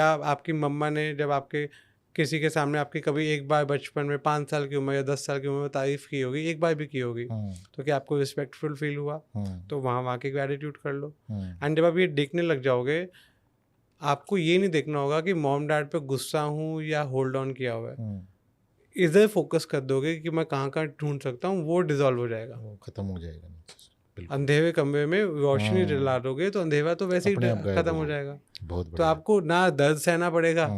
आपकी मम्मा ने जब आपके किसी के सामने आपकी कभी एक बार बचपन में 5 साल की उम्र या 10 साल की उम्र में तारीफ की होगी, एक बार भी की होगी, तो क्या आपको रिस्पेक्टफुल फील हुआ? तो वहाँ की ग्रैटिट्यूड कर लो। एंड जब आप ये देखने लग जाओगे, आपको ये नहीं देखना होगा कि मॉम डैड पे गुस्सा हूँ या होल्ड ऑन किया हुआ है, इधर फोकस कर दोगे कि मैं कहाँ कहाँ ढूंढ सकता हूँ, वो डिजॉल्व हो जाएगा, वो खत्म हो जाएगा। अंधेरे कमरे में रोशनी जला दोगे तो अंधेरा तो वैसे ही खत्म हो जाएगा। तो आपको ना दर्द सहना पड़ेगा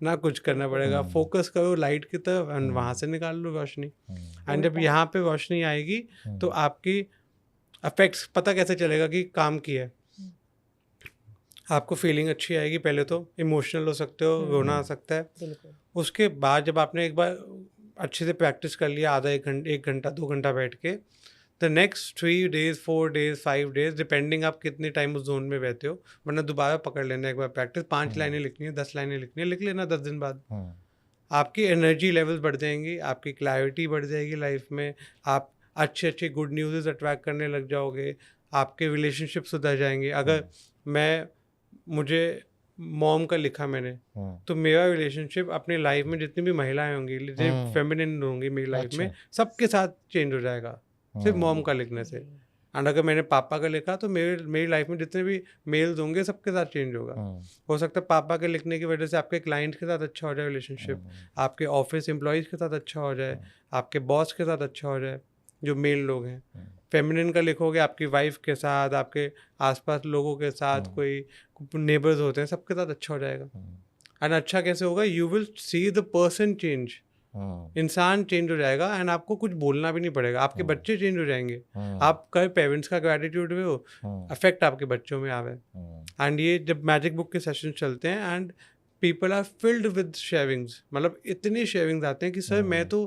ना कुछ करना पड़ेगा, फोकस करो लाइट की तरफ एंड वहाँ से निकाल लो रोशनी। एंड जब यहाँ पे रोशनी आएगी तो आपकी अफेक्ट्स पता कैसे चलेगा कि काम किया है। आपको फीलिंग अच्छी आएगी, पहले तो इमोशनल हो सकते हो, रोना आ सकता है। उसके बाद जब आपने एक बार अच्छे से प्रैक्टिस कर लिया, आधा 1 घंटा 2 घंटा बैठ के, the next 3 days 4 days 5 days depending आप कितने टाइम उस जोन में रहते हो, वरना दोबारा पकड़ लेना एक बार प्रैक्टिस। 5 लाइनें लिखनी है, 10 लाइनें लिखनी है, लिख लेना 10 दिन बाद। आपकी एनर्जी लेवल्स बढ़ जाएंगी, आपकी क्लैरिटी बढ़ जाएगी लाइफ में, आप अच्छे गुड न्यूज़ अट्रैक्ट करने लग जाओगे, आपके रिलेशनशिप सुधर जाएंगे। अगर मुझे मॉम का लिखा मैंने, तो मेरा रिलेशनशिप अपनी लाइफ में जितनी भी महिलाएं होंगी, जितनी फेमिनिन होंगी मेरी लाइफ में, सबके साथ चेंज हो जाएगा सिर्फ मॉम का लिखने से। एंड अगर मैंने पापा का लिखा तो मेरी लाइफ में जितने भी मेल्स होंगे सबके साथ चेंज होगा। हो सकता है पापा के लिखने की वजह से आपके क्लाइंट के साथ अच्छा हो जाए रिलेशनशिप, आपके ऑफिस एम्प्लॉयज़ के साथ अच्छा हो जाए, आपके बॉस के साथ अच्छा हो जाए जो मेल लोग हैं। फेमिनिन का लिखोगे आपकी वाइफ के साथ, आपके आसपास लोगों के साथ, कोई नेबर्स होते हैं, सबके साथ अच्छा हो जाएगा। एंड अच्छा कैसे होगा? You will see the person change, इंसान चेंज हो जाएगा एंड आपको कुछ बोलना भी नहीं पड़ेगा, आपके बच्चे चेंज हो जाएंगे। आपका पेरेंट्स का ग्रेटिट्यूड में हो अफेक्ट आपके बच्चों में आवे। एंड ये जब मैजिक बुक के सेशन चलते हैं and people are filled with sharings, मतलब इतनी शेयरिंग्स आते हैं कि सर मैं तो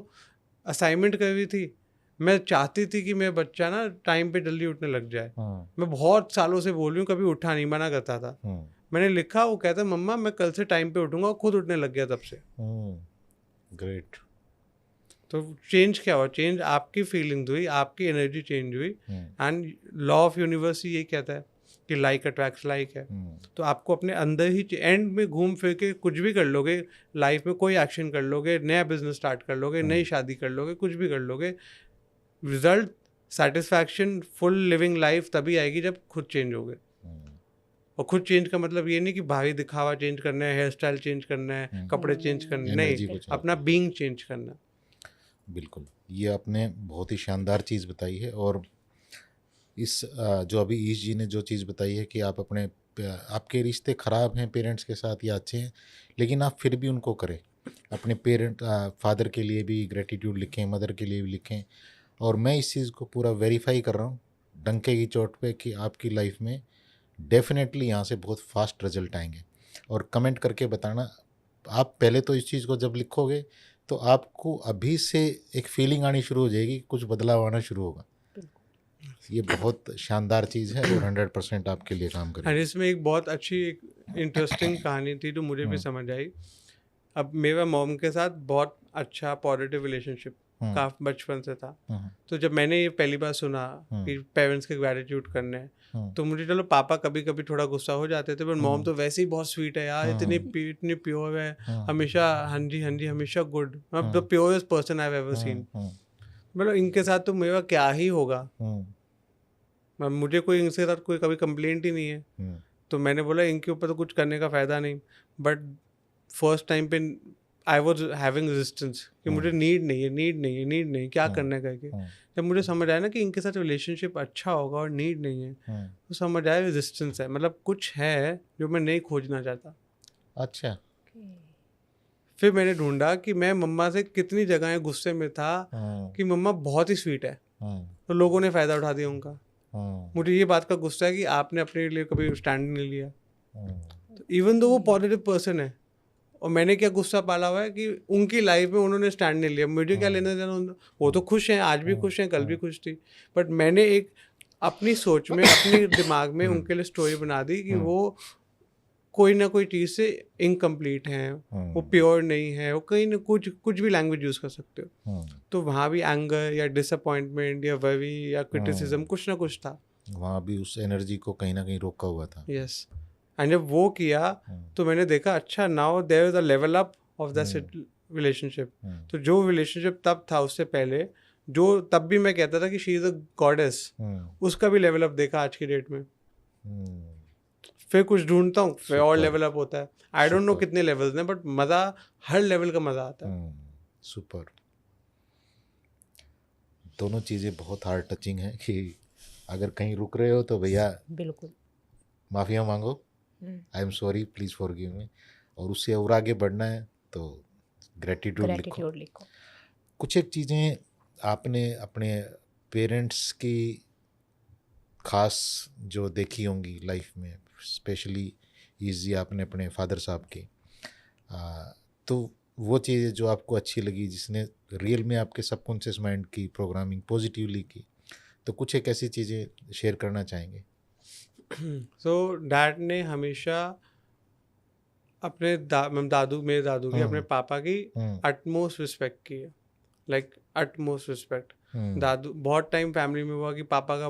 असाइनमेंट कर रही थी, मैं चाहती थी कि मेरा बच्चा ना टाइम पे जल्दी उठने लग जाए। मैं बहुत सालों से बोल रही हूँ, कभी उठा नहीं, मना करता था। मैंने लिखा, वो कहता मम्मा मैं कल से टाइम पे उठूंगा, खुद उठने लग गया तब से। ग्रेट। तो चेंज क्या हुआ? चेंज आपकी फीलिंग्स हुई, आपकी एनर्जी चेंज हुई। एंड लॉ ऑफ यूनिवर्स ये कहता है कि लाइक अट्रैक्ट्स लाइक है। तो आपको अपने अंदर ही एंड में घूम फिर के कुछ भी कर लोगे लाइफ में, कोई एक्शन कर लोगे, नया बिजनेस स्टार्ट कर लोगे, नई शादी कर लोगे, कुछ भी कर लोगे, result satisfaction full living life तभी आएगी जब खुद चेंज होगे। और खुद चेंज का मतलब ये नहीं कि भारी दिखावा चेंज करना है, हेयर स्टाइल चेंज करना है, कपड़े चेंज करने, नहीं, अपना बीइंग चेंज करना है। बिल्कुल, ये आपने बहुत ही शानदार चीज़ बताई है। और इस जो अभी ईश जी ने जो चीज़ बताई है कि आप अपने आपके रिश्ते ख़राब हैं पेरेंट्स के साथ या अच्छे हैं, लेकिन आप फिर भी उनको करें, अपने फादर के लिए भी ग्रेटिट्यूड लिखें, मदर के लिए भी लिखें। और मैं इस चीज़ को पूरा वेरीफाई कर रहा हूँ डंके की चोट पे कि आपकी लाइफ में डेफिनेटली यहाँ से बहुत फास्ट रिजल्ट आएंगे। और कमेंट करके बताना, आप पहले तो इस चीज़ को जब लिखोगे तो आपको अभी से एक फीलिंग आनी शुरू हो जाएगी, कुछ बदलाव आना शुरू होगा। ये बहुत शानदार चीज़ है और 100% आपके लिए काम करेगी। इसमें एक बहुत अच्छी एक इंटरेस्टिंग कहानी थी जो मुझे भी समझ आई। अब मेरा मॉम के साथ बहुत अच्छा पॉजिटिव रिलेशनशिप काफी बचपन से था। तो जब मैंने ये पहली बार सुना कि पेरेंट्स के ग्रेटिट्यूड करने हैं, तो मुझे, चलो पापा कभी कभी थोड़ा गुस्सा हो जाते थे, पर मॉम तो वैसे ही बहुत स्वीट है यार, इतनी प्योर है, हमेशा हाँ जी हमेशा good, the purest person I have ever seen. मतलब इनके साथ तो मेरा क्या ही होगा, मुझे कोई इनके साथ कोई कभी कंप्लेंट ही नहीं है। तो मैंने बोला इनके ऊपर तो कुछ करने का फ़ायदा नहीं। बट फर्स्ट टाइम पे आई वॉज हैविंग रेजिस्टेंस कि मुझे नीड नहीं है क्या करने करके। जब मुझे समझ आया ना कि इनके साथ रिलेशनशिप अच्छा होगा और नीड नहीं है, तो समझ आया रेजिस्टेंस है, मतलब कुछ है जो मैं नहीं खोजना चाहता। अच्छा। फिर मैंने ढूंढा कि मैं मम्मा से कितनी जगह गुस्से में था कि मम्मा बहुत ही स्वीट है, तो लोगों ने फ़ायदा उठा दिया उनका। मुझे ये बात का गुस्सा है कि आपने अपने लिए कभी स्टैंड नहीं लिया। तो इवन दो वो पॉजिटिव पर्सन है, और मैंने क्या गुस्सा पाला हुआ है कि उनकी लाइफ में उन्होंने स्टैंड नहीं लिया, मुझे क्या लेना देना। वो तो खुश हैं, आज भी खुश हैं, कल भी खुश थी, बट मैंने एक अपनी सोच में, अपने दिमाग में उनके लिए स्टोरी बना दी कि वो कोई ना कोई चीज़ से इनकम्प्लीट हैं, वो प्योर नहीं है, वो कहीं ना कुछ भी लैंग्वेज यूज़ कर सकते हो। तो वहाँ भी एंगर या डिसअपॉइंटमेंट या वरी या क्रिटिसिज्म कुछ ना कुछ था, वहाँ भी उस एनर्जी को कहीं ना कहीं रोका हुआ था। यस। एंड जब वो किया तो मैंने देखा अच्छा now there is a level up of that relationship. तो जो रिलेशनशिप तब था उससे पहले, जो तब भी मैं कहता था कि शी इज़ अ गॉडेस, उसका भी लेवल अप देखा आज की डेट में। फिर कुछ ढूंढता हूँ, फिर और लेवल अप होता है। आई डोंट नो कितने लेवल्स हैं, बट मज़ा, हर लेवल का मज़ा आता है। सुपर। दोनों चीज़ें बहुत हार्ट टचिंग हैं कि अगर कहीं रुक रहे हो तो भैया बिल्कुल माफ़िया मांगो, I am sorry, please forgive me, और उससे और आगे बढ़ना है तो ग्रेटिट्यूड लिखो। कुछ एक चीज़ें आपने अपने पेरेंट्स की खास जो देखी होंगी लाइफ में, स्पेशली ईजी आपने अपने फादर साहब की, तो वो चीज़ें जो आपको अच्छी लगी, जिसने रियल में आपके सबकॉन्शियस माइंड की प्रोग्रामिंग पॉजिटिवली की, तो कुछ एक ऐसी चीज़ें शेयर करना चाहेंगे? सो डैड ने हमेशा अपने मेरे दादू की, अपने पापा की अटमोस्ट रिस्पेक्ट की है, लाइक अटमोस्ट रिस्पेक्ट। दादू बहुत टाइम फैमिली में हुआ कि पापा का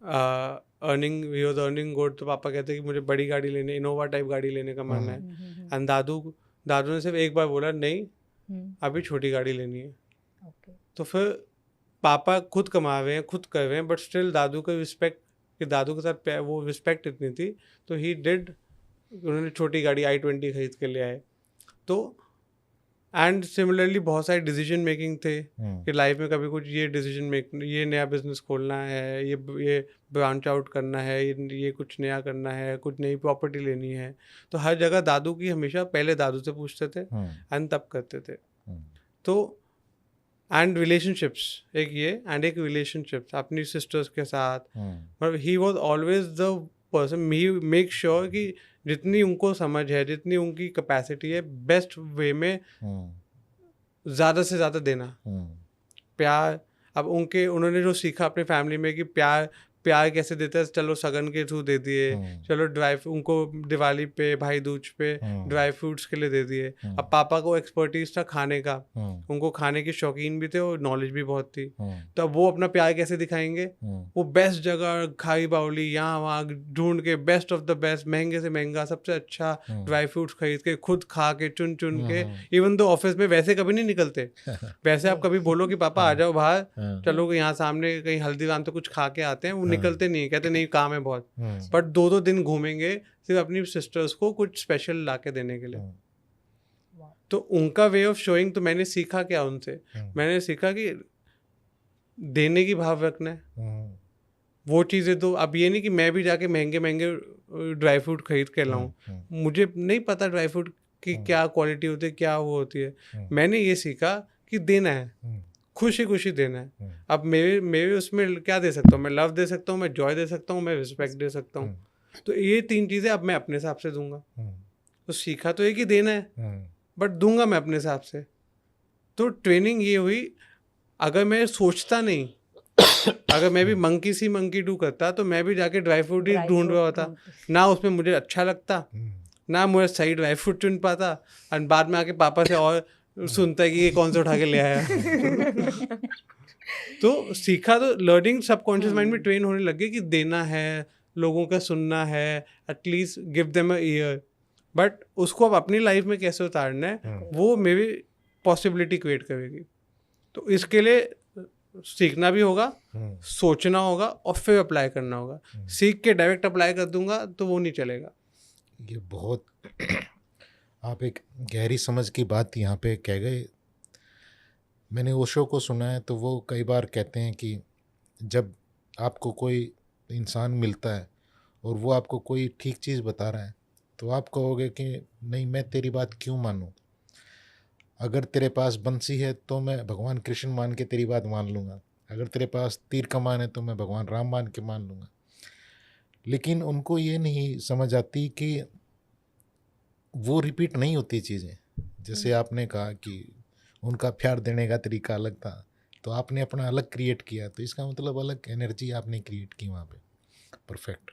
अर्निंग गुड, तो पापा कहते कि मुझे बड़ी गाड़ी लेनी, इनोवा टाइप गाड़ी लेने का मन है। एंड दादू ने सिर्फ एक बार बोला नहीं, अभी छोटी गाड़ी लेनी है। तो फिर पापा खुद कमा रहे हैं, खुद कर रहे हैं, बट स्टिल दादू का रिस्पेक्ट, कि दादू के साथ वो रिस्पेक्ट इतनी थी, तो ही डिड, उन्होंने छोटी गाड़ी i20 खरीद के ले आए। तो एंड सिमिलरली बहुत सारे डिसीजन मेकिंग थे कि लाइफ में कभी कुछ ये डिसीजन मेक, ये नया बिजनेस खोलना है, ये ब्रांच आउट करना है, ये कुछ नया करना है, कुछ नई प्रॉपर्टी लेनी है, तो हर जगह दादू की हमेशा पहले दादू से पूछते थे एंड तब करते थे। तो एंड रिलेशनशिप्स, एक रिलेशनशिप्स अपनी सिस्टर्स के साथ, मतलब he was always the person, he make sure कि जितनी उनको समझ है, जितनी उनकी कैपेसिटी है, बेस्ट वे में ज़्यादा से ज़्यादा देना। प्यार, अब उन्होंने जो सीखा अपने फैमिली में कि प्यार कैसे देते हैं, चलो सगन के थ्रू दे दिए, चलो उनको दिवाली पे, भाई दूज पे ड्राई फ्रूट्स के लिए दे दिए। अब पापा को एक्सपर्टीज था खाने का, उनको खाने के शौकीन भी थे और नॉलेज भी बहुत थी, तो अब वो अपना प्यार कैसे दिखाएंगे? वो बेस्ट जगह खाई बाउली यहाँ वहाँ ढूंढ के, बेस्ट ऑफ द बेस्ट, महंगे से महंगा, सबसे अच्छा ड्राई फ्रूट्स खरीद के, खुद खा के, चुन के, इवन तो ऑफिस में वैसे कभी नहीं निकलते। वैसे आप कभी बोलो कि पापा आ जाओ बाहर, चलो यहाँ सामने कहीं हल्दीराम तो कुछ खा के आते हैं, वो निकलते नहीं, कहते नहीं काम है बहुत, बट 2-2 दिन घूमेंगे सिर्फ अपनी सिस्टर्स को कुछ स्पेशल ला के देने के लिए। तो उनका वे ऑफ शोइंग, तो मैंने सीखा क्या उनसे? मैंने सीखा कि देने की भाव रखना है, वो चीज़ें। तो अब ये नहीं कि मैं भी जाके महंगे ड्राई फ्रूट खरीद के लाऊं, मुझे नहीं पता ड्राई फ्रूट की क्या क्वालिटी होती है, क्या वो होती है। मैंने ये सीखा कि देना है, खुशी देना है। अब मेरे उसमें क्या दे सकता हूँ? मैं लव दे सकता हूँ, मैं जॉय दे सकता हूँ, मैं रिस्पेक्ट दे सकता हूँ। तो ये 3 चीज़ें अब मैं अपने हिसाब से दूंगा। तो सीखा तो एक ही देना है, बट दूंगा मैं अपने हिसाब से। तो ट्रेनिंग ये हुई, अगर मैं सोचता नहीं, अगर मैं भी मंकी डू करता, तो मैं भी जाके ड्राई फ्रूट ही ढूंढ रहा होता, ना उसमें मुझे अच्छा लगता, ना मुझे सही ड्राई फ्रूट चुन पाता, और बाद में आके पापा से और सुनता है कि ये कौन सा उठा के ले आया। तो सीखा, तो लर्निंग सबकॉन्शियस माइंड में ट्रेन होने लगे कि देना है, लोगों का सुनना है, at least give them a year. But उसको अब अपनी लाइफ में कैसे उतारना है, वो मेरी पॉसिबिलिटी क्रिएट करेगी। तो इसके लिए सीखना भी होगा, सोचना होगा, और फिर अप्लाई करना होगा। सीख के डायरेक्ट अप्लाई कर दूंगा तो वो नहीं चलेगा। ये बहुत आप एक गहरी समझ की बात यहाँ पे कह गए। मैंने ओशो को सुना है, तो वो कई बार कहते हैं कि जब आपको कोई इंसान मिलता है और वो आपको कोई ठीक चीज़ बता रहा है, तो आप कहोगे कि नहीं, मैं तेरी बात क्यों मानूं? अगर तेरे पास बंसी है तो मैं भगवान कृष्ण मान के तेरी बात मान लूँगा, अगर तेरे पास तीर कमान है तो मैं भगवान राम मान के मान लूँगा। लेकिन उनको ये नहीं समझ आती कि वो रिपीट नहीं होती चीज़ें। जैसे आपने कहा कि उनका प्यार देने का तरीका अलग था, तो आपने अपना अलग क्रिएट किया, तो इसका मतलब अलग एनर्जी आपने क्रिएट की वहाँ पे। परफेक्ट।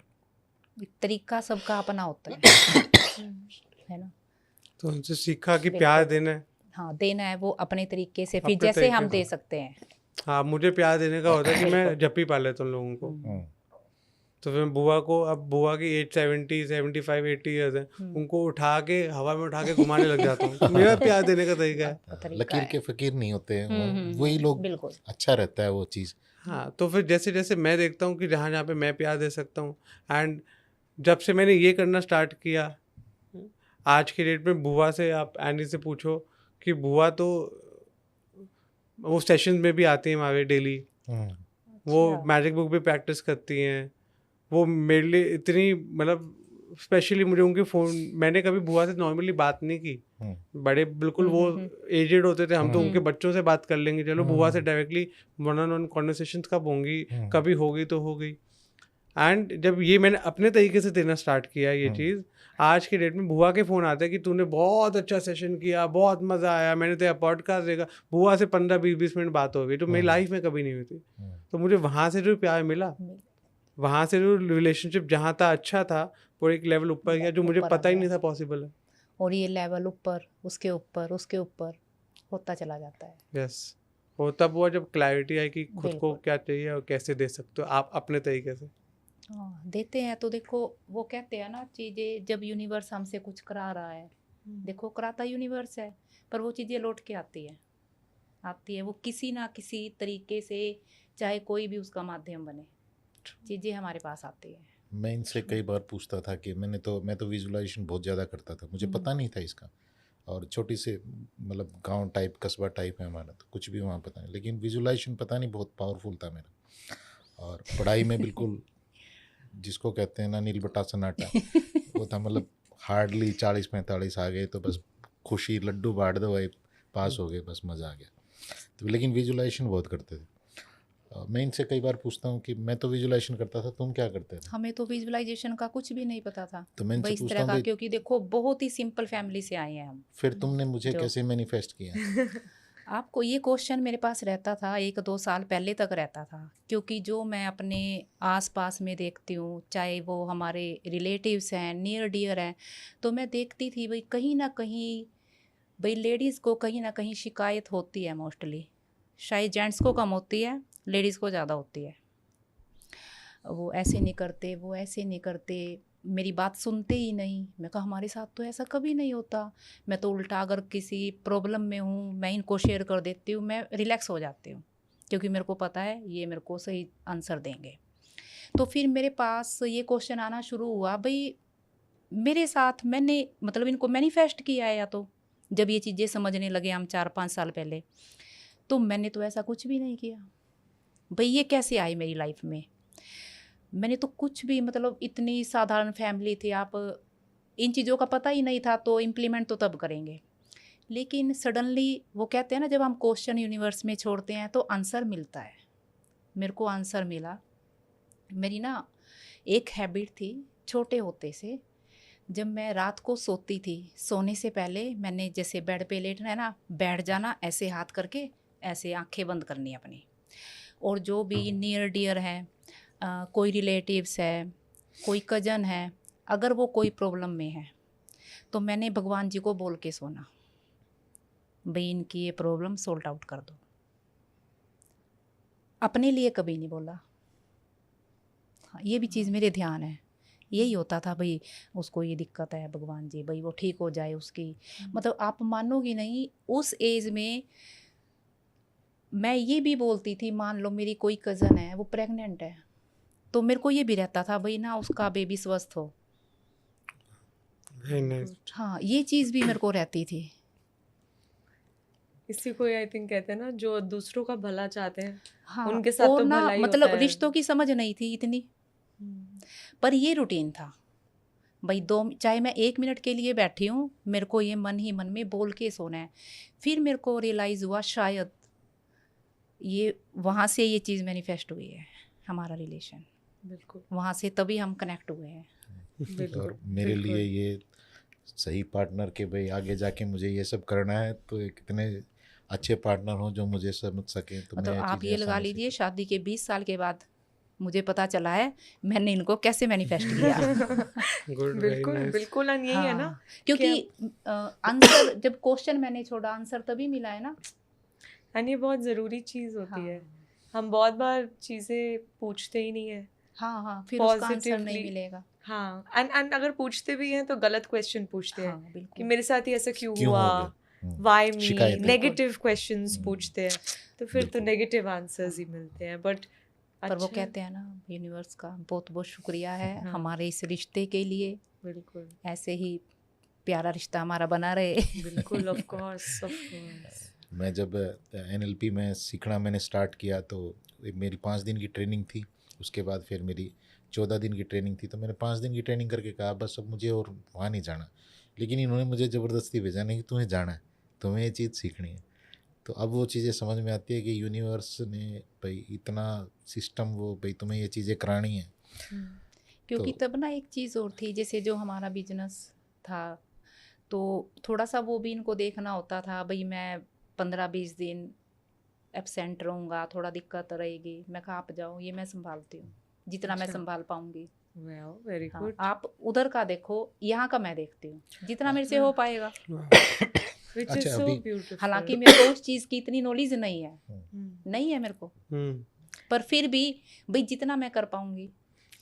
तरीका सबका अपना होता है ना। तो उनसे सीखा कि प्यार देना है, हाँ देना है, वो अपने तरीके से, फिर अपने जैसे तरीके हम से। दे सकते हैं। हाँ, मुझे प्यार देने का होता है कि मैं जप्पी पा लेता हूँ लोगों को। तो फिर बुआ को, अब बुआ की एज 70, 75, 80 ईयर्स है, उनको उठा के हवा में उठा के घुमाने लग जाता हूँ। तो मेरा प्यार देने का तरीका है। लकीर के फकीर नहीं होते हैं, वही लोग, बिल्कुल अच्छा रहता है वो चीज़। हाँ, तो फिर जैसे जैसे मैं देखता हूँ कि जहाँ जहाँ पे मैं प्यार दे सकता हूँ, एंड जब से मैंने ये करना स्टार्ट किया, आज की डेट में बुआ से, आप एनी से पूछो कि बुआ तो वो सेशन में भी आती हैं हमारे डेली, वो मैजिक बुक भी प्रैक्टिस करती हैं, वो मेरे लिए इतनी, मतलब स्पेशली मुझे उनके फ़ोन, मैंने कभी बुआ से नॉर्मली बात नहीं की। बड़े बिल्कुल वो एजेड होते थे, हम तो उनके बच्चों से बात कर लेंगे, चलो बुआ से डायरेक्टली 1-on-1 कॉन्वर्सेशंस कब होंगी, कभी होगी तो हो गई। एंड जब ये मैंने अपने तरीके से देना स्टार्ट किया ये चीज़, आज के डेट में बुआ के फ़ोन आते हैं कि तूने बहुत अच्छा सेशन किया, बहुत मज़ा आया, मैंने तेरा पॉडकास्ट देखा। बुआ से 15-20 मिनट बात हो गई, जो मेरी लाइफ में कभी नहीं हुई थी। तो मुझे वहाँ से जो प्यार मिला, वहाँ से जो रिलेशनशिप जहाँ था अच्छा था, वो एक लेवल ऊपर गया जो मुझे पता ही नहीं था पॉसिबल है। और ये लेवल ऊपर, उसके ऊपर, उसके ऊपर होता चला जाता है। यस, वो तब हुआ जब क्लैरिटी आई कि खुद को क्या चाहिए और कैसे दे सकते हो आप अपने तरीके से। हाँ, देते हैं तो देखो वो कहते हैं ना, चीज़ें जब यूनिवर्स हमसे कुछ करा रहा है, देखो कराता यूनिवर्स है, पर वो चीज़ें लौट के आती है वो किसी ना किसी तरीके से, चाहे कोई भी उसका माध्यम बने, चीज़ें हमारे पास आती है। मैं इनसे कई बार पूछता था कि मैं तो विजुअलाइजेशन बहुत ज़्यादा करता था, मुझे पता नहीं था इसका, और छोटी से मतलब गांव टाइप कस्बा टाइप है हमारा, तो कुछ भी वहाँ पता नहीं, लेकिन विजुअलाइजेशन पता नहीं बहुत पावरफुल था मेरा। और पढ़ाई में बिल्कुल जिसको कहते हैं ना नील बटा सन्नाटा वो था, मतलब हार्डली 40-45 आ गए तो बस खुशी, लड्डू बांट दो भाई, पास हो गए, बस मज़ा आ गया। तो लेकिन विजुअलाइजेशन बहुत करते थे। मैं इनसे कई बार पूछता हूँ कि मैं तो विजुअलाइजेशन करता था, तुम क्या करते थे? हमें तो विजुअलाइजेशन का कुछ भी नहीं पता था, तो मैं इनसे इस पूछता तरह हूँ का, भाई, क्योंकि देखो बहुत ही सिंपल फैमिली से आए हैं हम। फिर तुमने मुझे जो- कैसे मैनिफेस्ट किया? आपको ये क्वेश्चन मेरे पास रहता था 1-2 साल पहले तक रहता था, क्योंकि जो मैं अपने आसपास में देखती हूँ, चाहे वो हमारे रिलेटिव्स हैं, नियर डियर हैं, तो मैं देखती थी भाई कहीं ना कहीं, भाई लेडीज़ को कहीं ना कहीं शिकायत होती है मोस्टली, शायद जेंट्स को कम होती है, लेडीज़ को ज़्यादा होती है। वो ऐसे नहीं करते, वो ऐसे नहीं करते, मेरी बात सुनते ही नहीं। मैं कहा हमारे साथ तो ऐसा कभी नहीं होता, मैं तो उल्टा अगर किसी प्रॉब्लम में हूँ मैं इनको शेयर कर देती हूँ, मैं रिलैक्स हो जाती हूँ, क्योंकि मेरे को पता है ये मेरे को सही आंसर देंगे। तो फिर मेरे पास ये क्वेश्चन आना शुरू हुआ, भाई मेरे साथ मैंने मतलब इनको मैनिफेस्ट किया है, या तो जब ये चीज़ें समझने लगे हम 4-5 साल पहले, तो मैंने तो ऐसा कुछ भी नहीं किया। भाई ये कैसे आई मेरी लाइफ में? मैंने तो कुछ भी, मतलब इतनी साधारण फैमिली थी, आप इन चीज़ों का पता ही नहीं था, तो इम्प्लीमेंट तो तब करेंगे। लेकिन सडनली वो कहते हैं ना, जब हम क्वेश्चन यूनिवर्स में छोड़ते हैं तो आंसर मिलता है। मेरे को आंसर मिला। मेरी ना एक हैबिट थी छोटे होते से, जब मैं रात को सोती थी, सोने से पहले मैंने जैसे बेड पे लेटना है ना, बैठ जाना ऐसे हाथ करके, ऐसे आंखें बंद करनी अपनी, और जो भी नियर डियर है, कोई रिलेटिव्स है, कोई कज़न है, अगर वो कोई प्रॉब्लम में है तो मैंने भगवान जी को बोल के सोना, भाई इनकी ये प्रॉब्लम सॉल्ट आउट कर दो। अपने लिए कभी नहीं बोला। हाँ, ये भी चीज़ मेरे ध्यान है, यही होता था भाई उसको ये दिक्कत है, भगवान जी भाई वो ठीक हो जाए उसकी। मतलब आप मानोगी नहीं, उस एज में मैं ये भी बोलती थी, मान लो मेरी कोई कज़न है वो प्रेग्नेंट है, तो मेरे को ये भी रहता था भाई ना उसका बेबी स्वस्थ हो। Very nice. हाँ, ये चीज़ भी मेरे को रहती थी। इसी को आई थिंक कहते हैं ना, जो दूसरों का भला चाहते हैं, हाँ, उनके साथ और तो ना भला ही मतलब होता है। रिश्तों की समझ नहीं थी इतनी, पर ये रूटीन था भाई, चाहे मैं 1 मिनट के लिए बैठी हूँ, मेरे को ये मन ही मन में बोल के सोना है। फिर मेरे को रियलाइज़ हुआ शायद ये वहाँ से ये चीज़ मैनिफेस्ट हुई है, हमारा रिलेशन बिल्कुल वहाँ से, तभी हम कनेक्ट हुए हैं। बिल्कुल। और मेरे लिए ये सही पार्टनर के भाई आगे जाके मुझे ये सब करना है, तो एक इतने अच्छे पार्टनर हो जो मुझे समझ सके, तो मतलब मैं आप चीज़ें ये लगा आसानी से लीजिए, शादी के 20 साल के बाद मुझे पता चला है मैंने इनको कैसे मैनिफेस्ट किया। Good, very बिल्कुल nice. बिल्कुल, और यही है ना, हाँ, क्योंकि आंसर जब क्वेश्चन मैंने छोड़ा, आंसर तभी मिला है ना। और ये बहुत ज़रूरी चीज़ होती हाँ, है। हम बहुत बार चीज़ें पूछते ही नहीं है। हाँ हाँ, फिर उसका आंसर नहीं Positively. मिलेगा। हाँ, एंड अगर पूछते भी हैं तो गलत क्वेश्चन पूछते हैं, हाँ कि बिल्कुल। मेरे साथ ही ऐसा क्यों क्यों हो हुआ, गया? वाई मी, शिकायतें। नेगेटिव क्वेश्चंस पूछते हैं, तो फिर तो बिल्कुल। नेगेटिव आंसर्स ही मिलते हैं। बट पर वो कहते हैं ना, यूनिवर्स का बहुत बहुत शुक्रिया है हाँ। हमारे इस रिश्ते के लिए, बिल्कुल ऐसे ही प्यारा रिश्ता हमारा बना रहे। बिल्कुल, ऑफ कोर्स ऑफ कोर्स। मैं जब NLP में सीखना मैंने स्टार्ट किया, तो मेरी 5 दिन की ट्रेनिंग थी, उसके बाद फिर मेरी 14 दिन की ट्रेनिंग थी। तो मैंने 5 दिन की ट्रेनिंग करके कहा बस अब मुझे और वहाँ नहीं जाना, लेकिन इन्होंने मुझे ज़बरदस्ती भेजा नहीं कि तुम्हें जाना है, तुम्हें ये चीज़ सीखनी है। तो अब वो चीज़ें समझ में आती है कि यूनिवर्स ने भाई इतना सिस्टम, वो भाई तुम्हें ये चीज़ें करानी है। क्योंकि तो- तब ना एक चीज़ और थी, जैसे जो हमारा बिजनेस था, तो थोड़ा सा वो भी इनको देखना होता था, भाई मैं 15-20 दिन एब्सेंट रहूँगा, थोड़ा दिक्कत रहेगी। मैं कहा आप जाओ, ये मैं संभालती हूँ जितना मैं अच्छा। संभाल पाऊँगी। वेल, वेरी हाँ, गुड। आप उधर का देखो, यहाँ का मैं देखती हूँ जितना मेरे से हो पाएगा। व्हिच इज अच्छा, सो अभी- ब्यूटीफुल। हालांकि मेरे को उस चीज़ की इतनी नॉलेज नहीं है, नहीं है मेरे को, हम्म, पर फिर भी भाई जितना मैं कर पाऊँगी।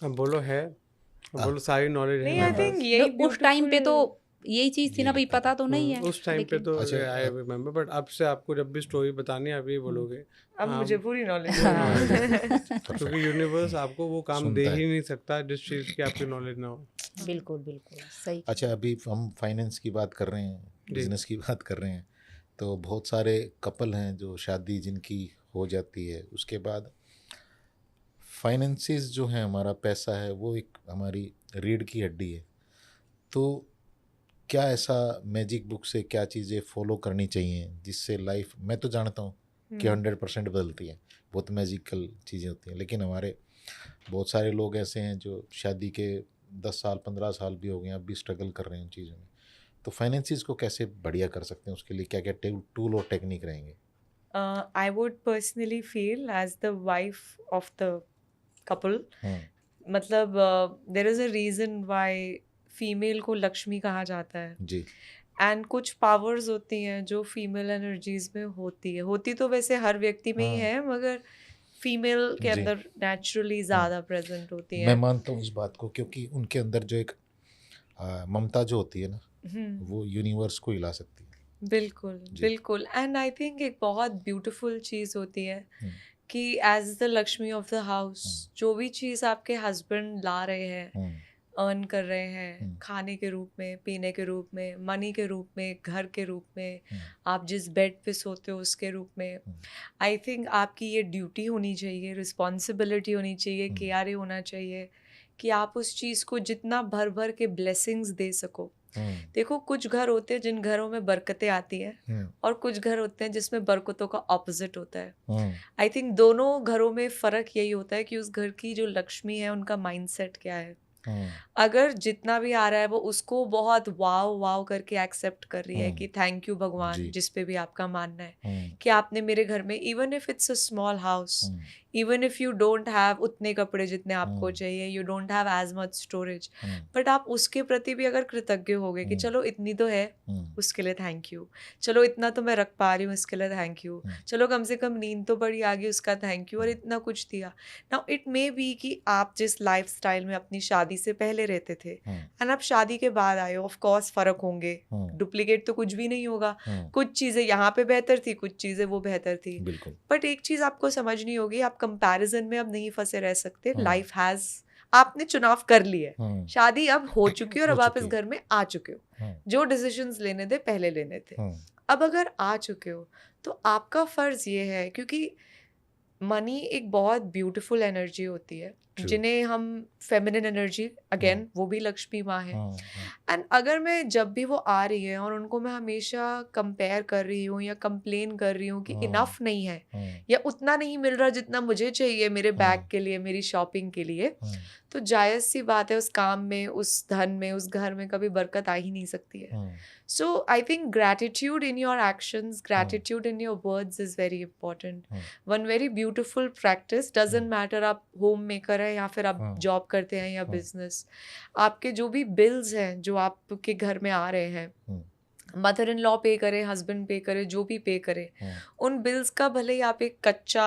अब बोलो है, अब बोलो सारी नॉलेज है नहीं, आई मेरे थिंक पास। यही उस टाइम पे तो beautiful- यही चीज थी ना भाई, पता तो नहीं है उस टाइम पे लेकिन तो अच्छा, आई रिमेम्बर, बट अब से आपको जब भी स्टोरी बतानी है आप ये बोलोगे। अब हाँ, मुझे पूरी नॉलेज पूरी है। knowledge है। Perfect. क्योंकि यूनिवर्स आपको वो काम सुनता दे है। ही नहीं सकता जिस चीज़ की आपकी नॉलेज ना हो। बिल्कुल बिल्कुल सही। अच्छा, अभी हम फाइनेंस की बात कर रहे हैं, जी। बिजनेस की बात कर रहे हैं, तो बहुत सारे कपल हैं जो शादी जिनकी हो जाती है, उसके बाद फाइनेंसिस जो है, हमारा पैसा है, वो एक हमारी रीढ़ की हड्डी है। तो क्या ऐसा मैजिक बुक से क्या चीज़ें फॉलो करनी चाहिए जिससे लाइफ, मैं तो जानता हूँ कि 100% बदलती है, बहुत मैजिकल चीज़ें होती हैं, लेकिन हमारे बहुत सारे लोग ऐसे हैं जो शादी के 10 साल 15 साल भी हो गए, अब भी स्ट्रगल कर रहे हैं उन चीज़ों में। तो फाइनेंसिस को कैसे बढ़िया कर सकते हैं, उसके लिए क्या क्या टूल और टेक्निक रहेंगे? I would personally feel as the wife of the couple, मतलब there is a reason why female को लक्ष्मी कहा जाता है, जी। एंड कुछ पावर्स होती हैं जो फीमेल एनर्जीज में होती तो वैसे हर व्यक्ति में ही हाँ। है, मगर फीमेल के जी। अंदर नेचुरली ज़्यादा प्रेजेंट होती मैं है। मानता हूँ इस बात को, क्योंकि उनके अंदर जो एक ममता जो होती है ना, वो यूनिवर्स को हिला सकती है। बिल्कुल जी। बिल्कुल, एंड आई थिंक एक बहुत ब्यूटीफुल चीज़ होती है हम्म। कि as the Lakshmi of the house, जो भी चीज़ आपके हस्बैंड ला रहे हैं, अर्न कर रहे हैं, खाने के रूप में, पीने के रूप में, मनी के रूप में, घर के रूप में, आप जिस बेड पे सोते हो उसके रूप में, आई थिंक आपकी ये ड्यूटी होनी चाहिए, रिस्पॉन्सिबिलिटी होनी चाहिए, केआरए होना चाहिए कि आप उस चीज़ को जितना भर भर के ब्लेसिंग्स दे सको। देखो, कुछ घर होते हैं जिन घरों में बरकतें आती हैं, और कुछ घर होते हैं जिसमें बरकतों का ऑपोजिट होता है। आई थिंक दोनों घरों में फ़र्क यही होता है कि उस घर की जो लक्ष्मी है उनका माइंडसेट क्या है। अगर जितना भी आ रहा है वो उसको बहुत वाव वाव करके एक्सेप्ट कर रही है कि थैंक यू भगवान, जिस पे भी आपका मानना है, कि आपने मेरे घर में, even if it's a small house, even if you don't have उतने कपड़े जितने आपको चाहिए, you don't have as much storage, but आप उसके प्रति भी अगर कृतज्ञ होगे कि चलो इतनी तो है, उसके लिए थैंक यू, चलो इतना तो मैं रख पा रही हूँ, इसके लिए थैंक यू, चलो कम से कम नींद तो बड़ी आ गई, उसका थैंक यू, और इतना कुछ दिया। नाउ इट मे बी कि आप जिस लाइफ स्टाइल में अपनी शादी से पहले रहते थे एंड आप शादी के बाद आए हो, ऑफ कोर्स फर्क होंगे, डुप्लीकेट तो कुछ भी नहीं होगा, कुछ चीजें यहाँ पे बेहतर थी, कुछ चीजें वो बेहतर थी, बट एक चीज आपको समझनी होगी, आप कंपैरिजन में अब नहीं फंसे रह सकते। लाइफ हैज, आपने चुनाव कर लिए, शादी अब हो चुकी है और अब आप इस घर में आ चुके हो, जो डिसीजंस लेने थे पहले लेने थे, अब अगर आ चुके हो तो आपका फर्ज ये है, क्योंकि मनी एक बहुत ब्यूटीफुल एनर्जी होती है, जिन्हें हम फेमिनिन एनर्जी, अगेन वो भी लक्ष्मी माँ है, एंड अगर मैं जब भी वो आ रही है और उनको मैं हमेशा कंपेयर कर रही हूँ या कंप्लेन कर रही हूँ कि इनफ नहीं है या उतना नहीं मिल रहा जितना मुझे चाहिए मेरे बैग के लिए, मेरी शॉपिंग के लिए, तो जायज़ सी बात है उस काम में, उस धन में, उस घर में कभी बरकत आ ही नहीं सकती है। So I think gratitude in your actions, gratitude in your words is very important. One very beautiful practice, doesn't matter आप होम मेकर है या फिर आप जॉब करते हैं या बिजनेस, आपके जो भी बिल्स हैं जो आपके घर में आ रहे हैं, मदर इन लॉ पे करे, हस्बैंड पे करे, जो भी पे करे, उन बिल्स का भले ही आप एक कच्चा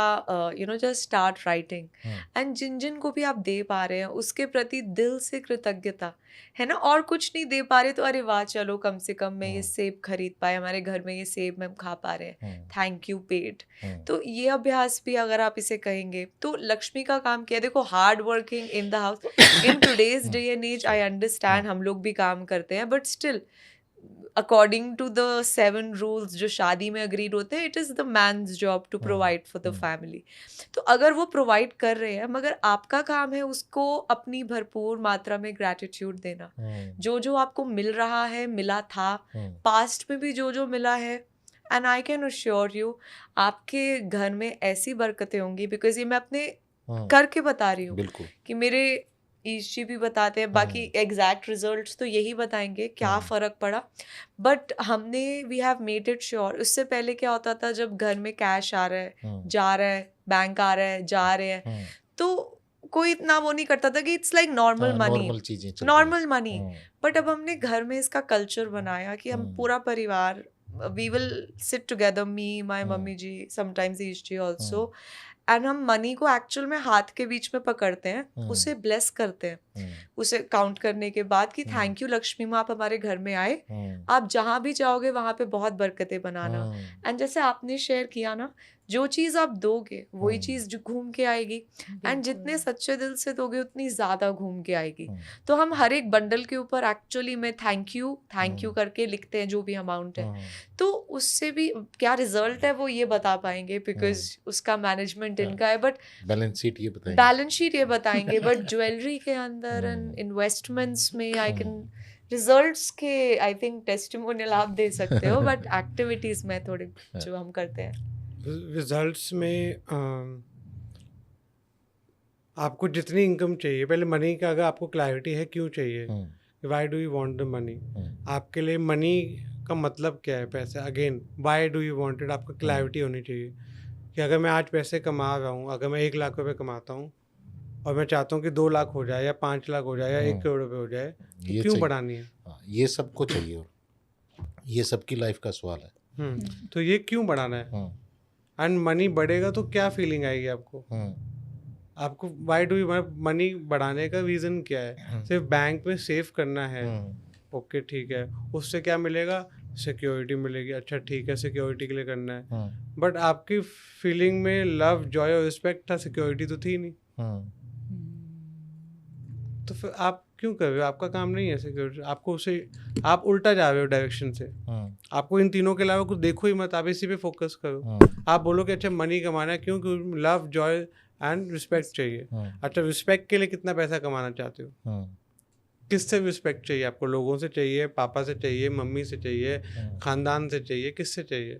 जस्ट स्टार्ट राइटिंग, एंड जिन जिन को भी आप दे पा रहे हैं उसके प्रति दिल से कृतज्ञता है ना, और कुछ नहीं दे पा रहे तो अरे वाह, चलो कम से कम मैं ये सेब खरीद पाए, हमारे घर में ये सेब हम खा पा रहे हैं, थैंक यू पेड। तो ये अभ्यास भी अगर आप इसे कहेंगे तो लक्ष्मी का काम क्या है। देखो, hard working in the house, in today's day and age, I understand हम लोग भी काम करते हैं, but still according to the 7 rules जो शादी में अग्रीड होते हैं, it is the man's job to provide for the family. तो अगर वो प्रोवाइड कर रहे हैं, मगर आपका काम है उसको अपनी भरपूर मात्रा में ग्रैटिट्यूड देना, जो जो आपको मिल रहा है, मिला था, पास्ट में भी जो जो मिला है, and I can assure you आपके घर में ऐसी बरकतें होंगी, बिकॉज ये मैं अपने करके बता रही हूँ कि मेरे ईश जी भी बताते हैं, बाकी एग्जैक्ट रिजल्ट्स तो यही बताएंगे क्या फ़र्क पड़ा, बट हमने we have made it sure. उससे पहले क्या होता था, जब घर में कैश आ रहा है, जा रहा है, बैंक आ रहा है, जा रहे हैं, तो कोई इतना वो नहीं करता था कि it's like normal money, normal money, but अब हमने घर में इसका कल्चर बनाया कि हम पूरा परिवार, we will sit together, me, my mummy ji, sometimes Ish ji also, and हम मनी को एक्चुअल में हाथ के बीच में पकड़ते हैं, उसे ब्लेस करते हैं, उसे काउंट करने के बाद कि थैंक यू लक्ष्मी माँ, आप हमारे घर में आए, आप जहाँ भी जाओगे वहाँ पे बहुत बरकतें बनाना। एंड जैसे आपने शेयर किया ना, जो चीज़ आप दोगे वही चीज़ जो घूम के आएगी, एंड जितने सच्चे दिल से दोगे उतनी ज़्यादा घूम के आएगी। तो हम हर एक बंडल के ऊपर एक्चुअली में थैंक यू करके लिखते हैं जो भी अमाउंट है, तो उससे भी क्या रिजल्ट है वो ये बता पाएंगे, बिकॉज उसका मैनेजमेंट इनका है, बट बैलेंस शीट ये बताएंगे बट ज्वेलरी के अंदर एंड इन्वेस्टमेंट्स में आई कैन रिजल्ट्स के आई थिंक टेस्टिमोनियल आप दे सकते हो, बट एक्टिविटीज में थोड़ी जो हम करते हैं रिजल्ट्स में आपको जितनी इनकम चाहिए, पहले मनी का अगर आपको क्लैरिटी है क्यों चाहिए, why do you want the money, आपके लिए मनी का मतलब क्या है, पैसे, again why do you want it, आपको क्लैरिटी होनी चाहिए कि अगर मैं आज पैसे कमा रहा हूँ, अगर मैं 1 लाख रुपए कमाता हूँ और मैं चाहता हूँ कि 2 लाख हो जाए या 5 लाख हो जाए या 1 करोड़ रुपए हो जाए, तो क्यों बढ़ानी है? ये सबको चाहिए, ये सबकी लाइफ का सवाल है। तो ये क्यों बढ़ाना है? एंड मनी बढ़ेगा तो क्या फीलिंग आएगी आपको? आपको वाई डू यू, मनी बढ़ाने का रीज़न क्या है? सिर्फ बैंक में सेव करना है, ओके ठीक है, उससे क्या मिलेगा? सिक्योरिटी मिलेगी, अच्छा ठीक है, सिक्योरिटी के लिए करना है, बट आपकी फीलिंग में लव, जॉय और रिस्पेक्ट था, सिक्योरिटी तो थी नहीं, तो फिर आप क्यों कर रहे हो? आपका काम नहीं है सिक्योरिटी, आपको उसे, आप उल्टा जा रहे हो डायरेक्शन से। आपको इन तीनों के अलावा कुछ देखो ही मत, आप इसी पे फोकस करो। आप बोलो कि अच्छा मनी कमाना है, क्योंकि लव, जॉय एंड रिस्पेक्ट चाहिए। अच्छा रिस्पेक्ट के लिए कितना पैसा कमाना चाहते हो? किससे रिस्पेक्ट चाहिए आपको? लोगों से चाहिए, पापा से चाहिए, मम्मी से चाहिए, खानदान से चाहिए, किससे चाहिए?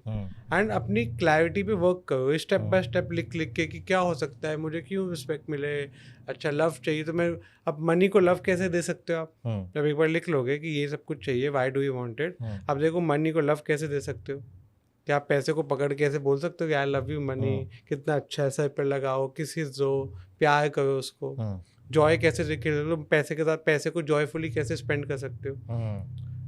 एंड अपनी क्लैरिटी पे वर्क करो, स्टेप बाय स्टेप लिख लिख के कि क्या हो सकता है, मुझे क्यों रिस्पेक्ट मिले। अच्छा लव चाहिए तो मैं, अब मनी को लव कैसे दे सकते हो आप? जब एक बार लिख लोगे कि ये सब कुछ चाहिए, why do you want it, अब देखो मनी को लव कैसे दे सकते हो? क्या आप पैसे को पकड़ के ऐसे बोल सकते हो कि आई लव यू मनी, कितना अच्छा है, सर पे लगाओ, किसी दो, प्यार करो उसको। जॉय कैसे देखे, पैसे के साथ पैसे को जॉयफुली कैसे स्पेंड कर सकते हो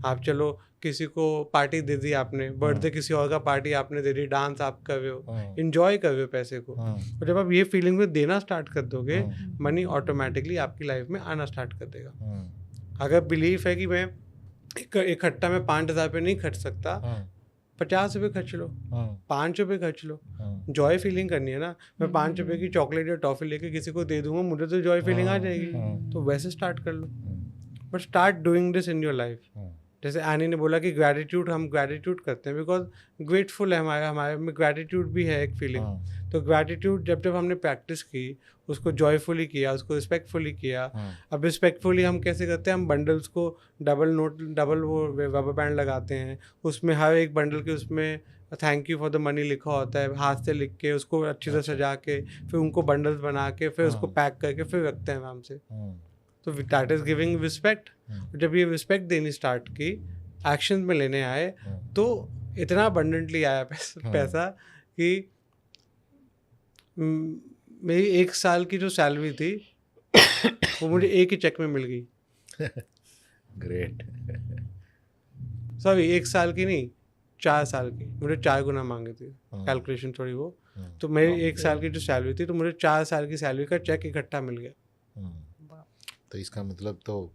आप? चलो किसी को पार्टी दे दी आपने, बर्थडे किसी और का पार्टी आपने दे दी, डांस आप कर रहे हो, इंजॉय कर रहे हो पैसे को, और जब आप ये फीलिंग में देना स्टार्ट कर दोगे, मनी ऑटोमेटिकली आपकी लाइफ में आना स्टार्ट कर देगा। अगर बिलीफ है कि मैं इकट्ठा में 5,000 रुपये नहीं खर्च सकता, 50 रुपये खर्च लो, 5 रुपये खर्च लो, जॉय फीलिंग करनी है ना। मैं 5 रुपये की चॉकलेट या टॉफी लेके किसी को दे दूंगा, मुझे तो जॉय फीलिंग आ जाएगी, तो वैसे स्टार्ट कर लो। But start doing this in your life. जैसे एनी ने बोला कि ग्रैटिट्यूड, हम ग्रैटिट्यूड करते हैं बिकॉज ग्रेटफुल है, हमारे में ग्रैटिट्यूड भी है एक फीलिंग। तो ग्रैटिट्यूड जब जब हमने प्रैक्टिस की, उसको जॉयफुली किया, उसको रिस्पेक्टफुली किया। अब रिस्पेक्टफुली हम कैसे करते हैं? हम बंडल्स को डबल वो रबर बैंड लगाते हैं, उसमें हर एक बंडल के उसमें thank you for the money लिखा होता है, हाथ से लिख के उसको अच्छी तरह सजा के, फिर उनको बंडल्स बना के, फिर उसको पैक करके फिर रखते हैं आराम से। तो दैट इज गिविंग रिस्पेक्ट। जब ये रिस्पेक्ट देनी स्टार्ट की, एक्शन में लेने आए, तो इतना अबंडेंटली आया पैसा कि मेरी 1 साल की जो सैलरी थी वो मुझे एक ही चेक में मिल गई। ग्रेट। सॉरी 1 साल की नहीं, 4 साल की, मुझे 4 गुना मांगे थे, कैलकुलेशन थोड़ी वो। तो मेरी 1 साल की जो सैलरी थी, तो मुझे 4 साल की सैलरी का चेक इकट्ठा मिल गया। तो इसका मतलब तो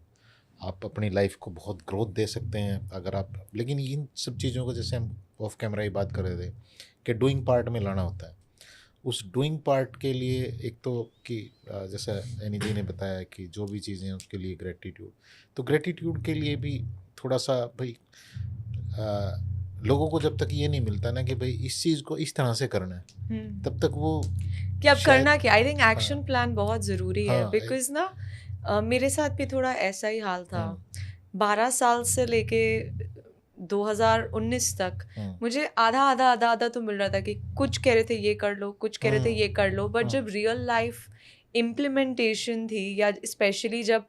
आप अपनी लाइफ को बहुत ग्रोथ दे सकते हैं अगर आप, लेकिन इन सब चीज़ों को जैसे हम ऑफ कैमरा ही बात कर रहे थे कि डूइंग पार्ट में लाना होता है। उस डूइंग पार्ट के लिए एक तो कि जैसा एनी जी ने बताया कि जो भी चीज़ें हैं उसके लिए ग्रेटिट्यूड, तो ग्रेटिट्यूड के लिए भी थोड़ा सा भाई लोगों को जब तक ये नहीं मिलता ना कि भाई इस चीज़ को इस तरह से करना है, तब तक वो कि अब करना क्या। आई थिंक एक्शन प्लान बहुत ज़रूरी है, बिकॉज ना मेरे साथ भी थोड़ा ऐसा ही हाल था। 12 साल से लेके 2019 तक मुझे आधा तो मिल रहा था कि कुछ कह रहे थे ये कर लो, कुछ कह रहे थे ये कर लो, बट जब रियल लाइफ इम्प्लीमेंटेशन थी, या स्पेशली जब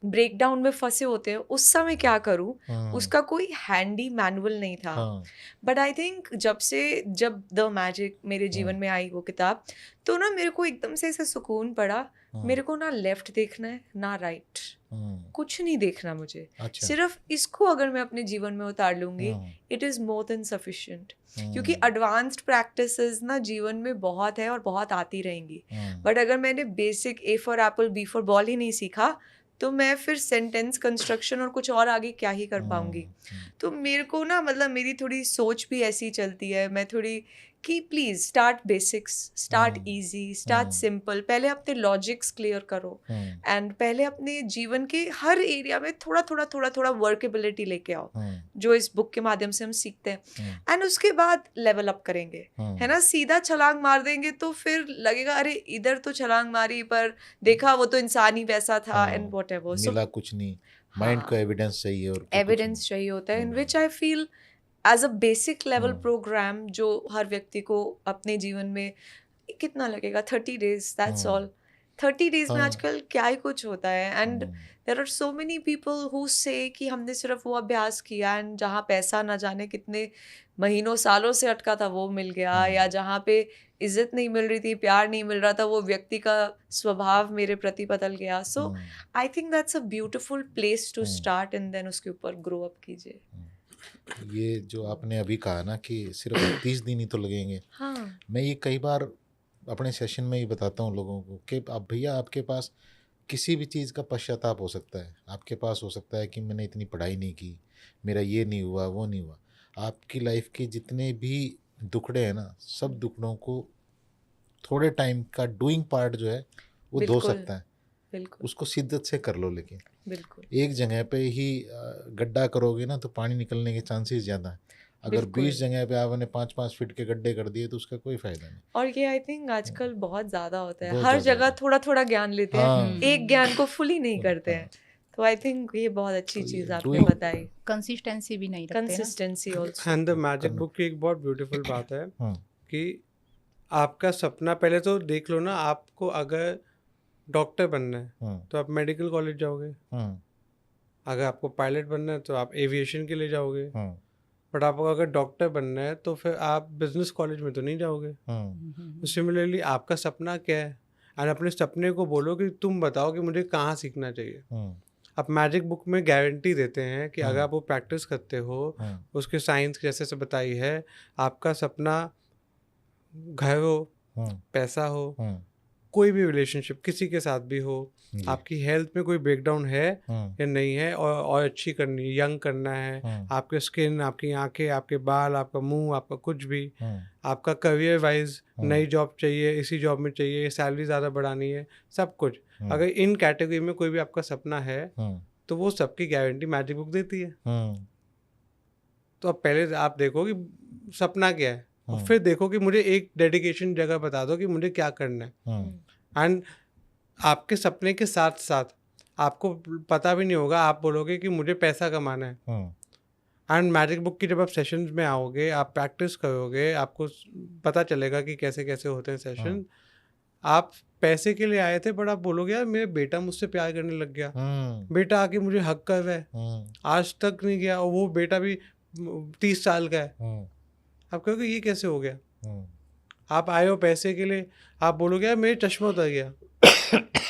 ब्रेकडाउन में फंसे होते हैं, उस समय क्या करूँ, उसका कोई हैंडी मैनुअल नहीं था। बट आई थिंक जब द मैजिक मेरे जीवन में आई वो किताब, तो ना मेरे को एकदम से ऐसा सुकून पड़ा, मेरे को ना लेफ्ट देखना है ना राइट, कुछ नहीं देखना मुझे, अच्छा। सिर्फ इसको अगर मैं अपने जीवन में उतार लूंगी, it is more than sufficient. क्योंकि एडवांस्ड प्रैक्टिसेस ना जीवन में बहुत है और बहुत आती रहेंगी, बट अगर मैंने basic A for apple B for ball ही नहीं सीखा तो मैं फिर सेंटेंस कंस्ट्रक्शन और कुछ और आगे क्या ही कर पाऊंगी। तो मेरे को ना मतलब मेरी थोड़ी सोच भी ऐसी चलती है, मैं थोड़ी कि please start basics, start easy, start simple, पहले अपने लॉजिक्स क्लियर करो एंड पहले अपने जीवन के हर एरिया में थोड़ा थोड़ा थोड़ा थोड़ा वर्केबिलिटी लेके आओ, जो इस बुक के माध्यम से हम सीखते हैं, एंड उसके बाद लेवल अप करेंगे, है ना। सीधा छलांग मार देंगे तो फिर लगेगा अरे इधर तो छलांग मारी पर देखा वो तो इंसान ही वैसा था एंड व्हाटएवर, सो मिला कुछ नहीं, माइंड को एविडेंस चाहिए और एविडेंस चाहिए होता है, in which I feel as a basic level program जो हर व्यक्ति को अपने जीवन में कितना लगेगा 30 days, दैट्स ऑल। 30 days में आजकल क्या ही कुछ होता है, and there are so many people who say कि हमने सिर्फ वो अभ्यास किया एंड जहाँ पैसा ना जाने कितने महीनों सालों से अटका था वो मिल गया, या जहाँ पे इज्जत नहीं मिल रही थी, प्यार नहीं मिल रहा था, वो व्यक्ति का स्वभाव मेरे प्रति बदल गया। So I think that's a beautiful place to start and then उसके ऊपर ग्रो अप कीजिए। ये जो आपने अभी कहा ना कि सिर्फ 30 दिन ही तो लगेंगे, हाँ, मैं ये कई बार अपने सेशन में ही बताता हूँ लोगों को कि अब भैया आपके पास किसी भी चीज़ का पश्चाताप हो सकता है, आपके पास हो सकता है कि मैंने इतनी पढ़ाई नहीं की, मेरा ये नहीं हुआ वो नहीं हुआ, आपकी लाइफ के जितने भी दुखड़े हैं ना, सब दुखड़ों को थोड़े टाइम का डूइंग पार्ट जो है वो धो बिल्कुल, सकता है, बिल्कुल उसको शिद्दत से कर लो। लेकिन बिल्कुल एक जगह पे ही गड्ढा करोगे ना तो पानी निकलने के चांसेस ज़्यादा हैं। अगर बिल्कुल। 20 जगह पे आपने 5-5 फीट के गड्ढे कर दिए तो उसका कोई फायदा नहीं। और ये आई थिंक आजकल बहुत ज्यादा होता है, बहुत हर ज़्यादा जगह होता है। थोड़ा थोड़ा ज्ञान लेते हैं, हाँ। एक ज्ञान को फुली नहीं करते हाँ। हैं। तो आई थिंक ये बहुत अच्छी तो ये चीज आपने doing- बताई, कंसिस्टेंसी भी नहीं रखते ना। Consistency also. And the magic करना। बुक की एक बहुत ब्यूटीफुल बात है हाँ, कि आपका सपना पहले तो देख लो ना, आपको अगर डॉक्टर बनना है हाँ, तो आप मेडिकल कॉलेज जाओगे, हाँ, अगर आपको पायलट बनना है तो आप एविएशन के लिए जाओगे, हाँ, बट आपको अगर डॉक्टर बनना है तो फिर आप बिजनेस कॉलेज में तो नहीं जाओगे। हाँ, सिमिलरली आपका सपना क्या है, और अपने सपने को बोलो कि तुम बताओ कि मुझे कहाँ सीखना चाहिए। हाँ, आप मैजिक बुक में गारंटी देते हैं कि अगर आप वो प्रैक्टिस करते हो, हाँ, उसके साइंस जैसे से बताई है, आपका सपना घर हो, हाँ, पैसा हो, हाँ, कोई भी रिलेशनशिप किसी के साथ भी हो, जी, आपकी हेल्थ में कोई ब्रेकडाउन है हाँ, या नहीं है, और अच्छी करनी है, यंग करना है, हाँ, आपके स्किन, आपकी आंखें, आपके बाल, आपका मुंह, आपका कुछ भी, हाँ, आपका करियर वाइज हाँ। नई जॉब चाहिए, इसी जॉब में चाहिए, सैलरी ज़्यादा बढ़ानी है, सब कुछ। हाँ। अगर इन कैटेगरी में कोई भी आपका सपना है हाँ, तो वो सबकी गारंटी मैजिक बुक देती है। हाँ, तो अब पहले आप देखो कि सपना क्या है, और हाँ। फिर देखो कि मुझे एक डेडिकेशन जगह बता दो कि मुझे क्या करना है। हाँ, एंड आपके सपने के साथ साथ आपको पता भी नहीं होगा, आप बोलोगे कि मुझे पैसा कमाना है, हाँ, एंड मैजिक बुक की जब आप सेशंस में आओगे, आप प्रैक्टिस करोगे, आपको पता चलेगा कि कैसे कैसे होते हैं सेशन। आप पैसे के लिए आए थे, बट आप बोलोगे यार मेरा बेटा मुझसे प्यार करने लग गया, हाँ, बेटा आके मुझे हक कर रहा है, हाँ, आज तक नहीं गया, और वो बेटा भी 30 साल का है। हाँ, आप कहोगे ये कैसे हो गया। हाँ, आप आए हो पैसे के लिए, आप बोलोगे यार मेरे चश्मा उतर गया,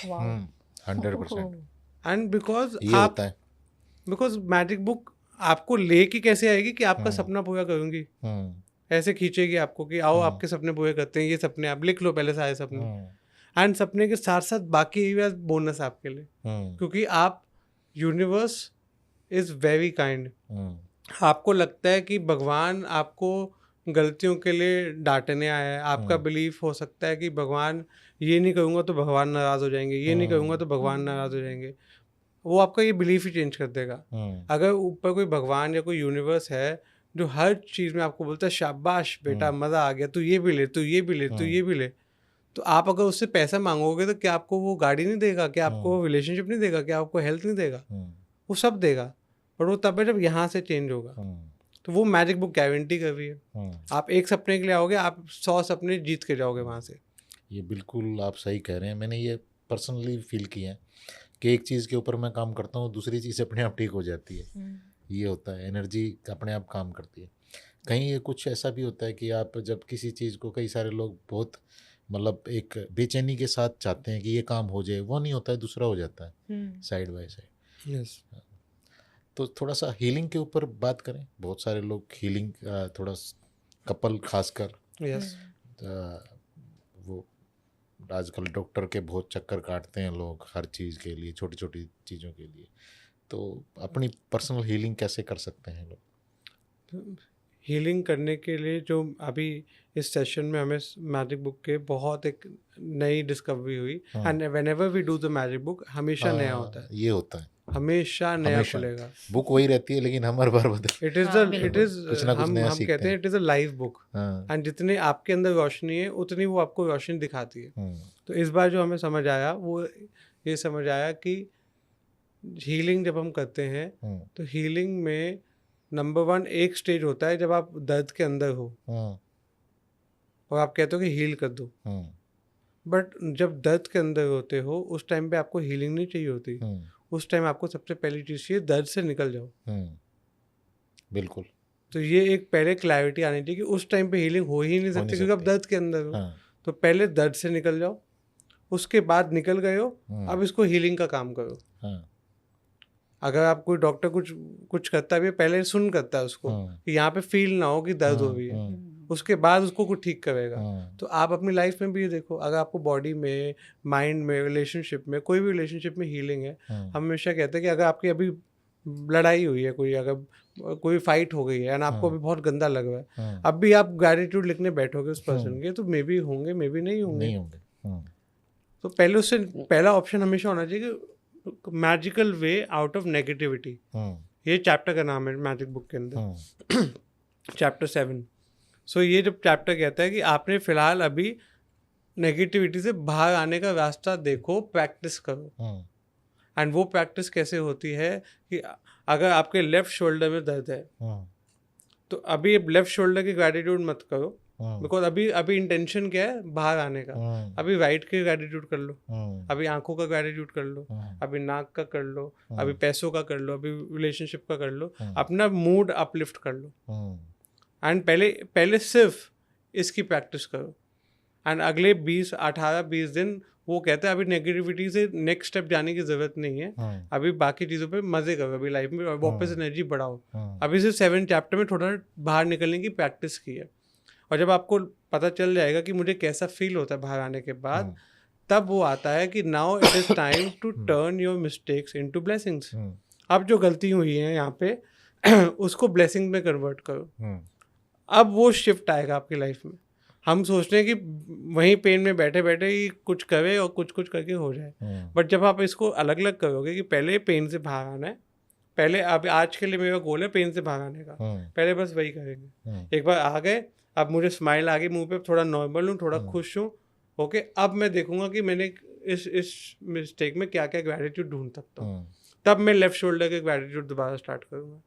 हाँ, 100%। एंड बिकॉज ये आप होता है। बिकॉज मैजिक बुक आपको लेके कैसे आएगी कि आपका हाँ। सपना पूरा करूंगी, हाँ, ऐसे खींचेगी आपको कि आओ हाँ। आपके सपने पूरे करते हैं, ये सपने आप लिख लो पहले सारे सपने, हाँ, एंड सपने के साथ साथ बाकी एरियाज बोनस आपके लिए, हाँ, क्योंकि आप यूनिवर्स इज वेरी काइंड। हाँ, आपको लगता है कि भगवान आपको गलतियों के लिए डांटने आया है, आपका बिलीफ हो सकता है कि भगवान ये नहीं करूँगा तो भगवान नाराज़ हो जाएंगे, ये नहीं करूँगा तो भगवान नाराज़ हो जाएंगे, वो आपका ये बिलीफ ही चेंज कर देगा। हाँ, अगर ऊपर कोई भगवान या कोई यूनिवर्स है जो हर चीज़ में आपको बोलता है शाबाश बेटा मज़ा आ गया, तू ये भी ले, तू ये भी ले, तू ये भी ले, तो आप अगर उससे पैसा मांगोगे तो क्या आपको वो गाड़ी नहीं देगा, क्या आपको रिलेशनशिप नहीं देगा, क्या आपको हेल्थ नहीं देगा, वो सब देगा, पर वो तब है जब यहाँ से चेंज होगा। तो वो मैजिक बुक गारंटी कर रही है। आप एक सपने के लिए आओगे, आप 100 सपने जीत के जाओगे वहाँ से। ये बिल्कुल आप सही कह रहे हैं। मैंने ये पर्सनली फील किया है कि एक चीज़ के ऊपर मैं काम करता हूँ, दूसरी चीज़ अपने आप ठीक हो जाती है। ये होता है, एनर्जी अपने आप काम करती है। कहीं ये कुछ ऐसा भी होता है कि आप जब किसी चीज़ को, कई सारे लोग बहुत मतलब एक बेचैनी के साथ चाहते हैं कि ये काम हो जाए, वो नहीं होता है, दूसरा हो जाता है साइड बाय साइड। यस। तो थोड़ा सा हीलिंग के ऊपर बात करें। बहुत सारे लोग हीलिंग थोड़ा कपल खासकर यस। वो आजकल डॉक्टर के बहुत चक्कर काटते हैं लोग हर चीज़ के लिए, छोटी छोटी चीज़ों के लिए। तो अपनी पर्सनल हीलिंग कैसे कर सकते हैं लोग? हीलिंग करने के लिए जो अभी इस सेशन में हमें मैजिक बुक के बहुत एक नई डिस्कवरी हुई, and whenever we do the magic book हमेशा नया होता है, ये होता है, हमेशा नया हमेशा खुलेगा। बुक वही रहती है लेकिन हम हर बार बदल। इट इज हाँ, द इट बिल्कुल। इज कुछ ना कुछ नया हम सीखते कहते हैं हैं। It is a live book, हाँ। एंड जितने आपके अंदर रोशनी है उतनी वो आपको रोशनी दिखाती है। हम्म, तो इस बार जो हमें समझ आया वो ये समझ आया कि हीलिंग जब हम करते हैं हम्म, तो हीलिंग में नंबर 1 एक स्टेज होता है जब आप दर्द के अंदर हो हम्म, और आप कहते हो कि हील कर दो, हम्म, बट जब दर्द के अंदर होते हो उस टाइम पे आपको हीलिंग नहीं चाहिए होती। हम्म, उस टाइम आपको सबसे पहली चीज़ चाहिए दर्द से निकल जाओ। हम्म, बिल्कुल। तो ये एक पहले क्लैरिटी आनी चाहिए कि उस टाइम पे हीलिंग हो ही नहीं हो नहीं सकती क्योंकि आप सकती। दर्द के अंदर हो। हाँ। तो पहले दर्द से निकल जाओ, उसके बाद निकल गए हो, अब इसको हीलिंग का काम करो। हाँ। अगर आप कोई डॉक्टर कुछ कुछ करता भी है पहले सुन करता है उसको कि यहाँ पे फील ना हो कि दर्द हो रही है, उसके बाद उसको कुछ ठीक करेगा। तो आप अपनी लाइफ में भी ये देखो, अगर आपको बॉडी में, माइंड में, रिलेशनशिप में, कोई भी रिलेशनशिप में हीलिंग है, हम हमेशा कहते हैं कि अगर आपकी अभी लड़ाई हुई है, कोई फाइट हो गई है एंड आपको अभी बहुत गंदा लग रहा है, अब भी आप ग्रैटिट्यूड लिखने बैठोगे उस पर्सन के, तो मे बी होंगे, मे बी नहीं होंगे। नहीं होंगे। तो पहले उससे पहला ऑप्शन हमेशा होना चाहिए कि magical way out of negativity. ये चैप्टर का नाम है मैजिक बुक के अंदर, चैप्टर 7। सो ये जब चैप्टर कहता है कि आपने फिलहाल अभी नेगेटिविटी से बाहर आने का रास्ता देखो, प्रैक्टिस करो। एंड वो प्रैक्टिस कैसे होती है कि अगर आपके लेफ्ट शोल्डर में दर्द है तो अभी लेफ्ट शोल्डर की ग्रैटिट्यूड मत करो, बिकॉज अभी इंटेंशन क्या है बाहर आने का। अभी राइट की ग्रैटिट्यूड कर लो, अभी आंखों का ग्रैटिट्यूड कर लो, अभी नाक का कर लो, अभी पैसों का कर लो, अभी रिलेशनशिप का कर लो, अपना मूड अपलिफ्ट कर लो। एंड पहले सिर्फ इसकी प्रैक्टिस करो, एंड अगले 18-20 दिन वो कहता है अभी नेगेटिविटी से नेक्स्ट स्टेप जाने की जरूरत नहीं है, अभी बाकी चीज़ों पे मजे करो, अभी लाइफ में वापस एनर्जी बढ़ाओ। अभी सिर्फ 7 चैप्टर में थोड़ा बाहर निकलने की प्रैक्टिस की है, और जब आपको पता चल जाएगा कि मुझे कैसा फील होता है बाहर आने के बाद, तब वो आता है कि now it is time to turn your mistakes into blessings. अब जो गलती हुई है यहाँ पे उसको ब्लेसिंग में कन्वर्ट करो। अब वो शिफ्ट आएगा आपकी लाइफ में। हम सोचते हैं कि वहीं पेन में बैठे बैठे ही कुछ करे और कुछ कुछ करके हो जाए, बट जब आप इसको अलग अलग करोगे कि पहले पेन से बाहर आना है, पहले अब आज के लिए मेरा गोल है पेन से बाहर आने का, पहले बस वही करेंगे। एक बार आ गए, अब मुझे स्माइल आ गई मुंह पे, थोड़ा नॉर्मल हूँ, थोड़ा खुश हूँ, ओके, अब मैं देखूंगा कि मैंने इस मिस्टेक में क्या क्या ग्रैटिट्यूड ढूंढ सकता हूँ, तब मैं लेफ्ट शोल्डर के ग्रैटिट्यूड दोबारा स्टार्ट करूँगा।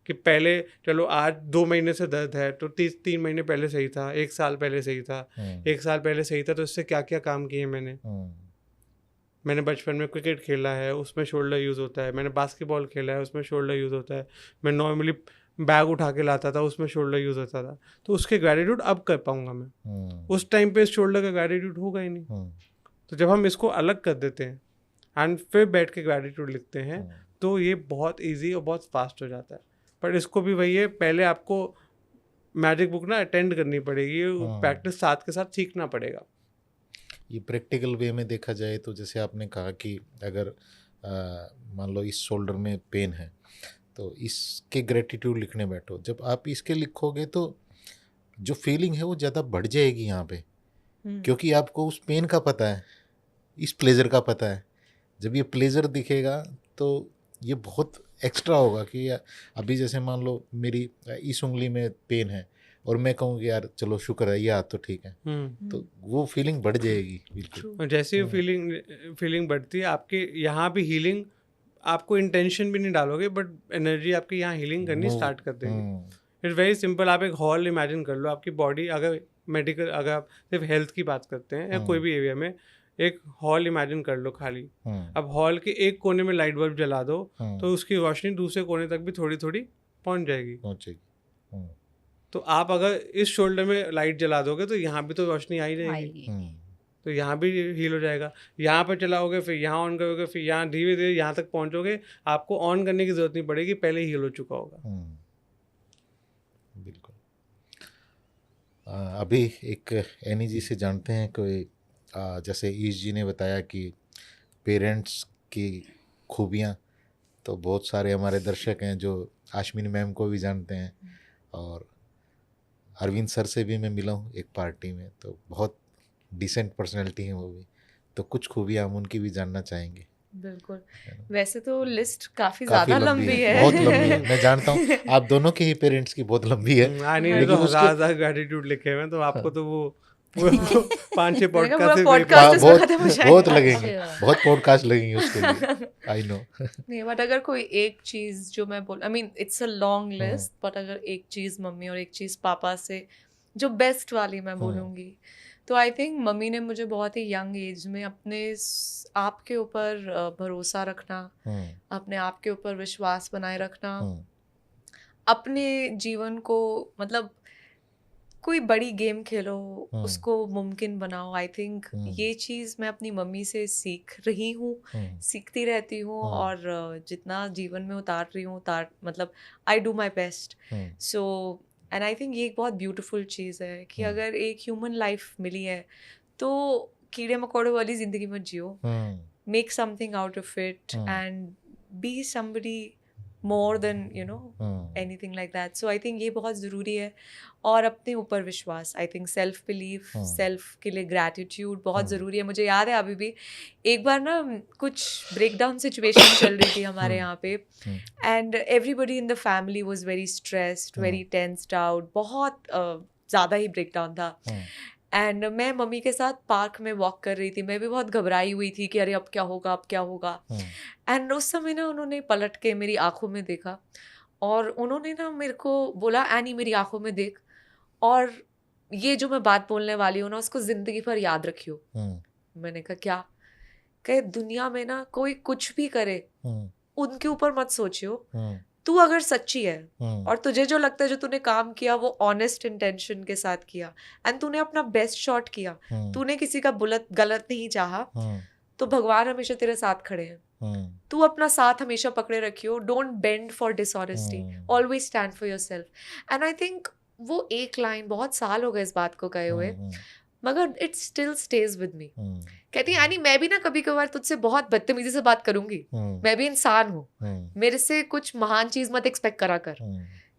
कि पहले चलो आज 2 महीने से दर्द है तो 3 महीने पहले सही था, 1 साल पहले सही था, 1 साल पहले सही था, तो इससे क्या क्या काम किए मैंने बचपन में क्रिकेट खेला है, उसमें शोल्डर यूज़ होता है, मैंने बास्केटबॉल खेला है, उसमें शोल्डर यूज़ होता है, मैं नॉर्मली बैग उठा के लाता था, उसमें शोल्डर यूज़ होता था, तो उसके ग्रैटिट्यूड अब कर पाऊंगा मैं। उस टाइम पे इस शोल्डर का ग्रैटिट्यूड होगा ही नहीं। तो जब हम इसको अलग कर देते हैं एंड फिर बैठ के ग्रैटिट्यूड लिखते हैं, तो ये बहुत ईजी और बहुत फास्ट हो जाता है। पर इसको भी वही है, पहले आपको मैजिक बुक ना अटेंड करनी पड़ेगी, प्रैक्टिस साथ के साथ सीखना पड़ेगा। ये प्रैक्टिकल वे में देखा जाए तो जैसे आपने कहा कि अगर मान लो इस शोल्डर में पेन है तो इसके ग्रेटिट्यूड लिखने बैठो, जब आप इसके लिखोगे तो जो फीलिंग है वो ज़्यादा बढ़ जाएगी यहाँ पे, क्योंकि आपको उस पेन का पता है, इस प्लेजर का पता है। जब ये प्लेजर दिखेगा तो ये बहुत एक्स्ट्रा होगा कि अभी जैसे मान लो मेरी इस उंगली में पेन है और मैं कहूँ कि यार चलो शुक्र है ये हाथ तो ठीक है, तो वो फीलिंग बढ़ जाएगी बिल्कुल। जैसे ही फीलिंग बढ़ती है आपके यहाँ भी हीलिंग, आपको इंटेंशन भी नहीं डालोगे बट एनर्जी आपकी यहाँ हीलिंग करनी स्टार्ट कर देगी। It's very simple. आप एक हॉल इमेजिन कर लो, आपकी बॉडी, अगर मेडिकल, अगर आप सिर्फ हेल्थ की बात करते हैं या कोई भी एरिया में, एक हॉल इमेजिन कर लो खाली। अब हॉल के एक कोने में लाइट बल्ब जला दो तो उसकी रोशनी दूसरे कोने तक भी थोड़ी थोड़ी पहुंच जाएगी। तो आप अगर इस शोल्डर में लाइट जला दोगे तो यहाँ भी तो रोशनी आ ही जाएगी। तो यहाँ भी हील हो जाएगा। यहाँ पर चलाओगे, फिर यहाँ ऑन करोगे, फिर यहाँ धीरे धीरे यहाँ तक पहुँचोगे, आपको ऑन करने की ज़रूरत नहीं पड़ेगी, पहले ही हील हो चुका होगा। बिल्कुल। अभी एक एनी जी से जानते हैं कोई, जैसे ईश जी ने बताया कि पेरेंट्स की खूबियाँ, तो बहुत सारे हमारे दर्शक हैं जो आशमीन मैम को भी जानते हैं, और अरविंद सर से भी मैं मिला हूँ एक पार्टी में, तो बहुत डिसेंट पर्सनैलिटी है वो भी, तो कुछ खूबियाँ हम उनकी भी जानना चाहेंगे। बिल्कुल। वैसे तो लिस्ट काफी काफी ज्यादा लंबी है। बहुत लंबी है, मैं जानता हूँ आप दोनों के ही पेरेंट्स की बहुत लंबी है। आनी ने लेकिन तो उसके- 1000 ग्रेटिट्यूड लिखे हुए हैं, तो आपको तो वो 5-6 मैंने कहा पूरा पॉडकास्ट podcast इसमें बहुत खत्म हो जाएगा। बहुत लगेंगे, बहुत पॉडकास्ट लगेंगे उसके लिए, आई नो। नहीं, बट अगर कोई एक चीज जो मैं बोल, I mean it's a long list, but अगर एक चीज मम्मी और एक चीज पापा से जो बेस्ट वाली मैं बोलूँगी, तो आई थिंक मम्मी ने मुझे बहुत ही यंग एज में अपने आप के ऊपर भरोसा रखना, अपने आप के ऊपर विश्वास बनाए रखना, अपने जीवन को, मतलब कोई बड़ी गेम खेलो, उसको मुमकिन बनाओ। आई थिंक ये चीज़ मैं अपनी मम्मी से सीख रही हूँ, सीखती रहती हूँ, और जितना जीवन में उतार रही हूँ मतलब I do my best. So and I think ये एक बहुत ब्यूटीफुल चीज़ है कि अगर एक ह्यूमन लाइफ मिली है तो कीड़े मकोड़े वाली ज़िंदगी मत जियो, make something out of it and be somebody more than anything like that. So I think ये बहुत ज़रूरी है, और अपने ऊपर विश्वास, I think self belief, self के लिए ग्रैटिट्यूड बहुत ज़रूरी है। मुझे याद है अभी भी एक बार ना कुछ ब्रेकडाउन सिचुएशन चल रही थी हमारे यहाँ पे, and everybody in the family was very stressed, very tensed out, बहुत ज़्यादा ही ब्रेकडाउन था। एंड मैं मम्मी के साथ पार्क में वॉक कर रही थी, मैं भी बहुत घबराई हुई थी कि अरे अब क्या होगा, अब क्या होगा। एंड उस समय ना उन्होंने पलट के मेरी आंखों में देखा, और उन्होंने ना मेरे को बोला, एनी मेरी आंखों में देख, और ये जो मैं बात बोलने वाली हूँ ना उसको ज़िंदगी भर याद रखियो। मैंने कहा क्या? कहे दुनिया में ना कोई कुछ भी करे उनके ऊपर मत सोचियो, तू अगर सच्ची है और तुझे जो लगता है जो तूने काम किया वो ऑनेस्ट इंटेंशन के साथ किया, एंड तूने अपना बेस्ट शॉट किया, तूने किसी का गलत नहीं चाहा, तो भगवान हमेशा तेरे साथ खड़े हैं। तू अपना साथ हमेशा पकड़े रखियो, don't bend for dishonesty, always stand for yourself. And I think वो एक लाइन, बहुत साल हो गए इस बात को कहे हुए, मगर it still stage with me. कहती है, मैं भी ना कभी कभार तुझसे बहुत बदतमीजी से बात करूंगी, मैं भी इंसान हूँ, मेरे से कुछ महान चीज मत एक्सपेक्ट करा कर,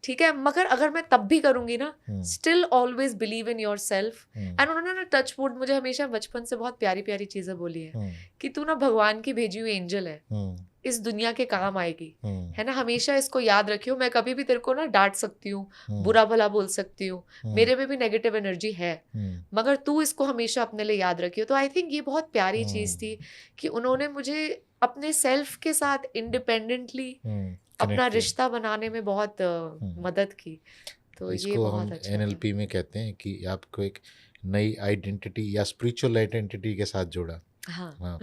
ठीक है, मगर अगर मैं तब भी करूंगी ना, still always believe in your self. And उन्होंने ना टच वुड मुझे हमेशा बचपन से बहुत प्यारी प्यारी चीजें बोली है कि तू ना भगवान की भेजी हुई एंजल है, इस दुनिया के काम आएगी, है ना, हमेशा इसको याद रखियो। मैं कभी भी तेरे को ना डांट सकती हूँ, बुरा भला बोल सकती हूँ, मेरे में भी नेगेटिव एनर्जी है, मगर तू इसको हमेशा अपने लिए याद रखियो। तो आई थिंक ये बहुत प्यारी चीज थी कि उन्होंने मुझे अपने सेल्फ के साथ इंडिपेंडेंटली अपना रिश्ता बनाने में बहुत मदद की। तो ये बहुत अच्छा है। NLP में कहते हैं कि आपको एक नई आइडेंटिटी या स्पिरिचुअल आइडेंटिटी के साथ जोड़ा। हाँ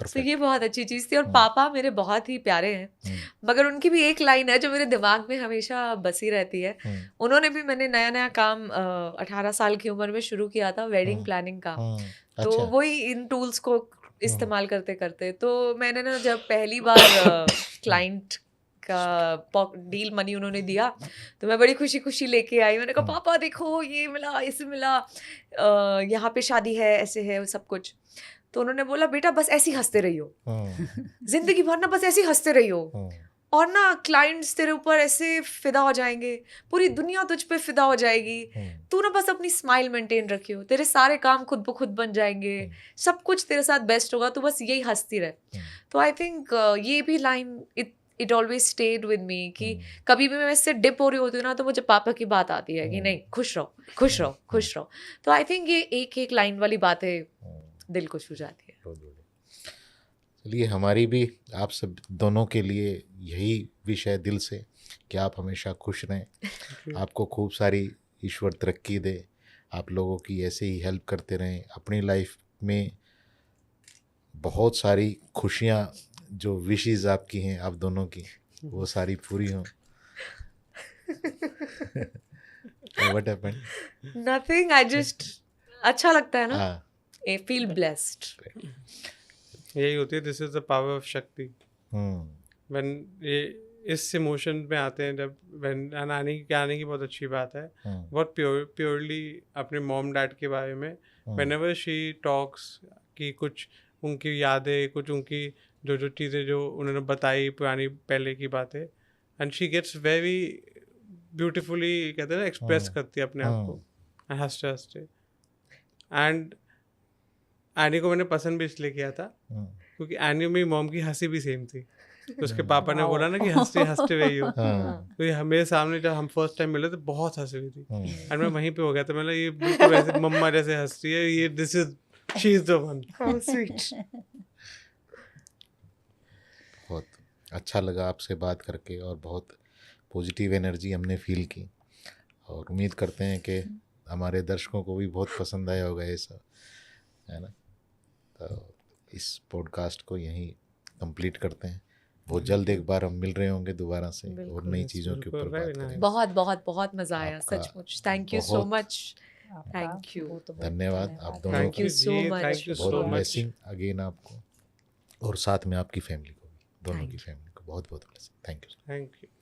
तो ये बहुत अच्छी चीज़ थी। और पापा मेरे बहुत ही प्यारे हैं, मगर उनकी भी एक लाइन है जो मेरे दिमाग में हमेशा बसी रहती है। उन्होंने भी, मैंने नया नया काम 18 साल की उम्र में शुरू किया था, वेडिंग प्लानिंग का, तो वही इन टूल्स को इस्तेमाल करते करते, तो मैंने ना जब पहली बार क्लाइंट का डील मनी उन्होंने दिया, तो मैं बड़ी खुशी खुशी लेके आई। मैंने कहा पापा देखो ये मिला, इसे मिला, यहाँ पे शादी है, ऐसे है सब कुछ। तो उन्होंने बोला बेटा बस ऐसे ही हंसते रहियो, जिंदगी भर ना बस ऐसे ही हंसते रहियो, और ना क्लाइंट्स तेरे ऊपर ऐसे फिदा हो जाएंगे, पूरी दुनिया तुझ पे फिदा हो जाएगी, तू ना बस अपनी स्माइल मेंटेन रखियो, तेरे सारे काम खुद ब खुद बन जाएंगे, सब कुछ तेरे साथ बेस्ट होगा, तू बस यही हंसती रहे। तो आई थिंक ये भी line it always stayed with me कि कभी भी मैं इससे डिप हो रही होती हूँ ना, तो मुझे पापा की बात आती है कि नहीं, खुश रहो खुश रहो खुश रहो। तो आई थिंक ये एक एक लाइन वाली बातें दिल को छू जाती है। चलिए, हमारी भी आप सब दोनों के लिए यही विषय दिल से कि आप हमेशा खुश रहें, आपको खूब सारी ईश्वर तरक्की दे, आप लोगों की ऐसे ही हेल्प करते रहें, अपनी लाइफ में बहुत सारी खुशियाँ, जो विशेज़ आपकी हैं आप दोनों की, वो सारी पूरी हों। What happened? Nothing, I just अच्छा लगता है ना। I feel blessed. यही होती है, this is the power of शक्ति. व्हेन ये इस इमोशन में आते हैं, जब व्हेन आने की बहुत अच्छी बात है. बहुत प्योरली अपने मॉम डैड के बारे में व्हेनेवर शी टॉक्स, कि कुछ उनकी यादें, कुछ उनकी जो चीज़ें जो उन्होंने बताई पुरानी पहले की बातें, and she gets very beautifully, कहते हैं ना, एक्सप्रेस करती है अपने आप को हंसते हंसते. एंड एनी को मैंने पसंद भी इसलिए किया था क्योंकि एनी मेरी मॉम की हंसी भी सेम थी. तो उसके पापा ने बोला ना कि हंसते हंसते रही हो. तो ये मेरे सामने जब हम फर्स्ट टाइम मिले तो बहुत हंस रही थी. एंड मैं वहीं पे हो गया था. मैंने ये बिल्कुल वैसे मम्मा जैसे हंसती है, ये this is she is the one. How sweet. बहुत अच्छा लगा आपसे बात करके और बहुत पॉजिटिव एनर्जी हमने फील की, और उम्मीद करते हैं कि हमारे दर्शकों को भी बहुत पसंद आया होगा ये सब, है ना. तो इस पॉडकास्ट को यहीं कंप्लीट करते हैं. बहुत जल्द एक बार हम मिल रहे होंगे दोबारा से और नई चीज़ों के ऊपर बात करेंगे. बहुत बहुत बहुत मज़ा आया आपका सचमुच. थैंक यू सो बहुत मच. Thank you. धन्यवाद आप दोनों Thank को. you so much. Thank you बहुत सो मच. ब्लेसिंग अगेन आपको, और साथ में आपकी फैमिली को भी, दोनों की फैमिली को बहुत बहुत blessing. Thank you. Thank you.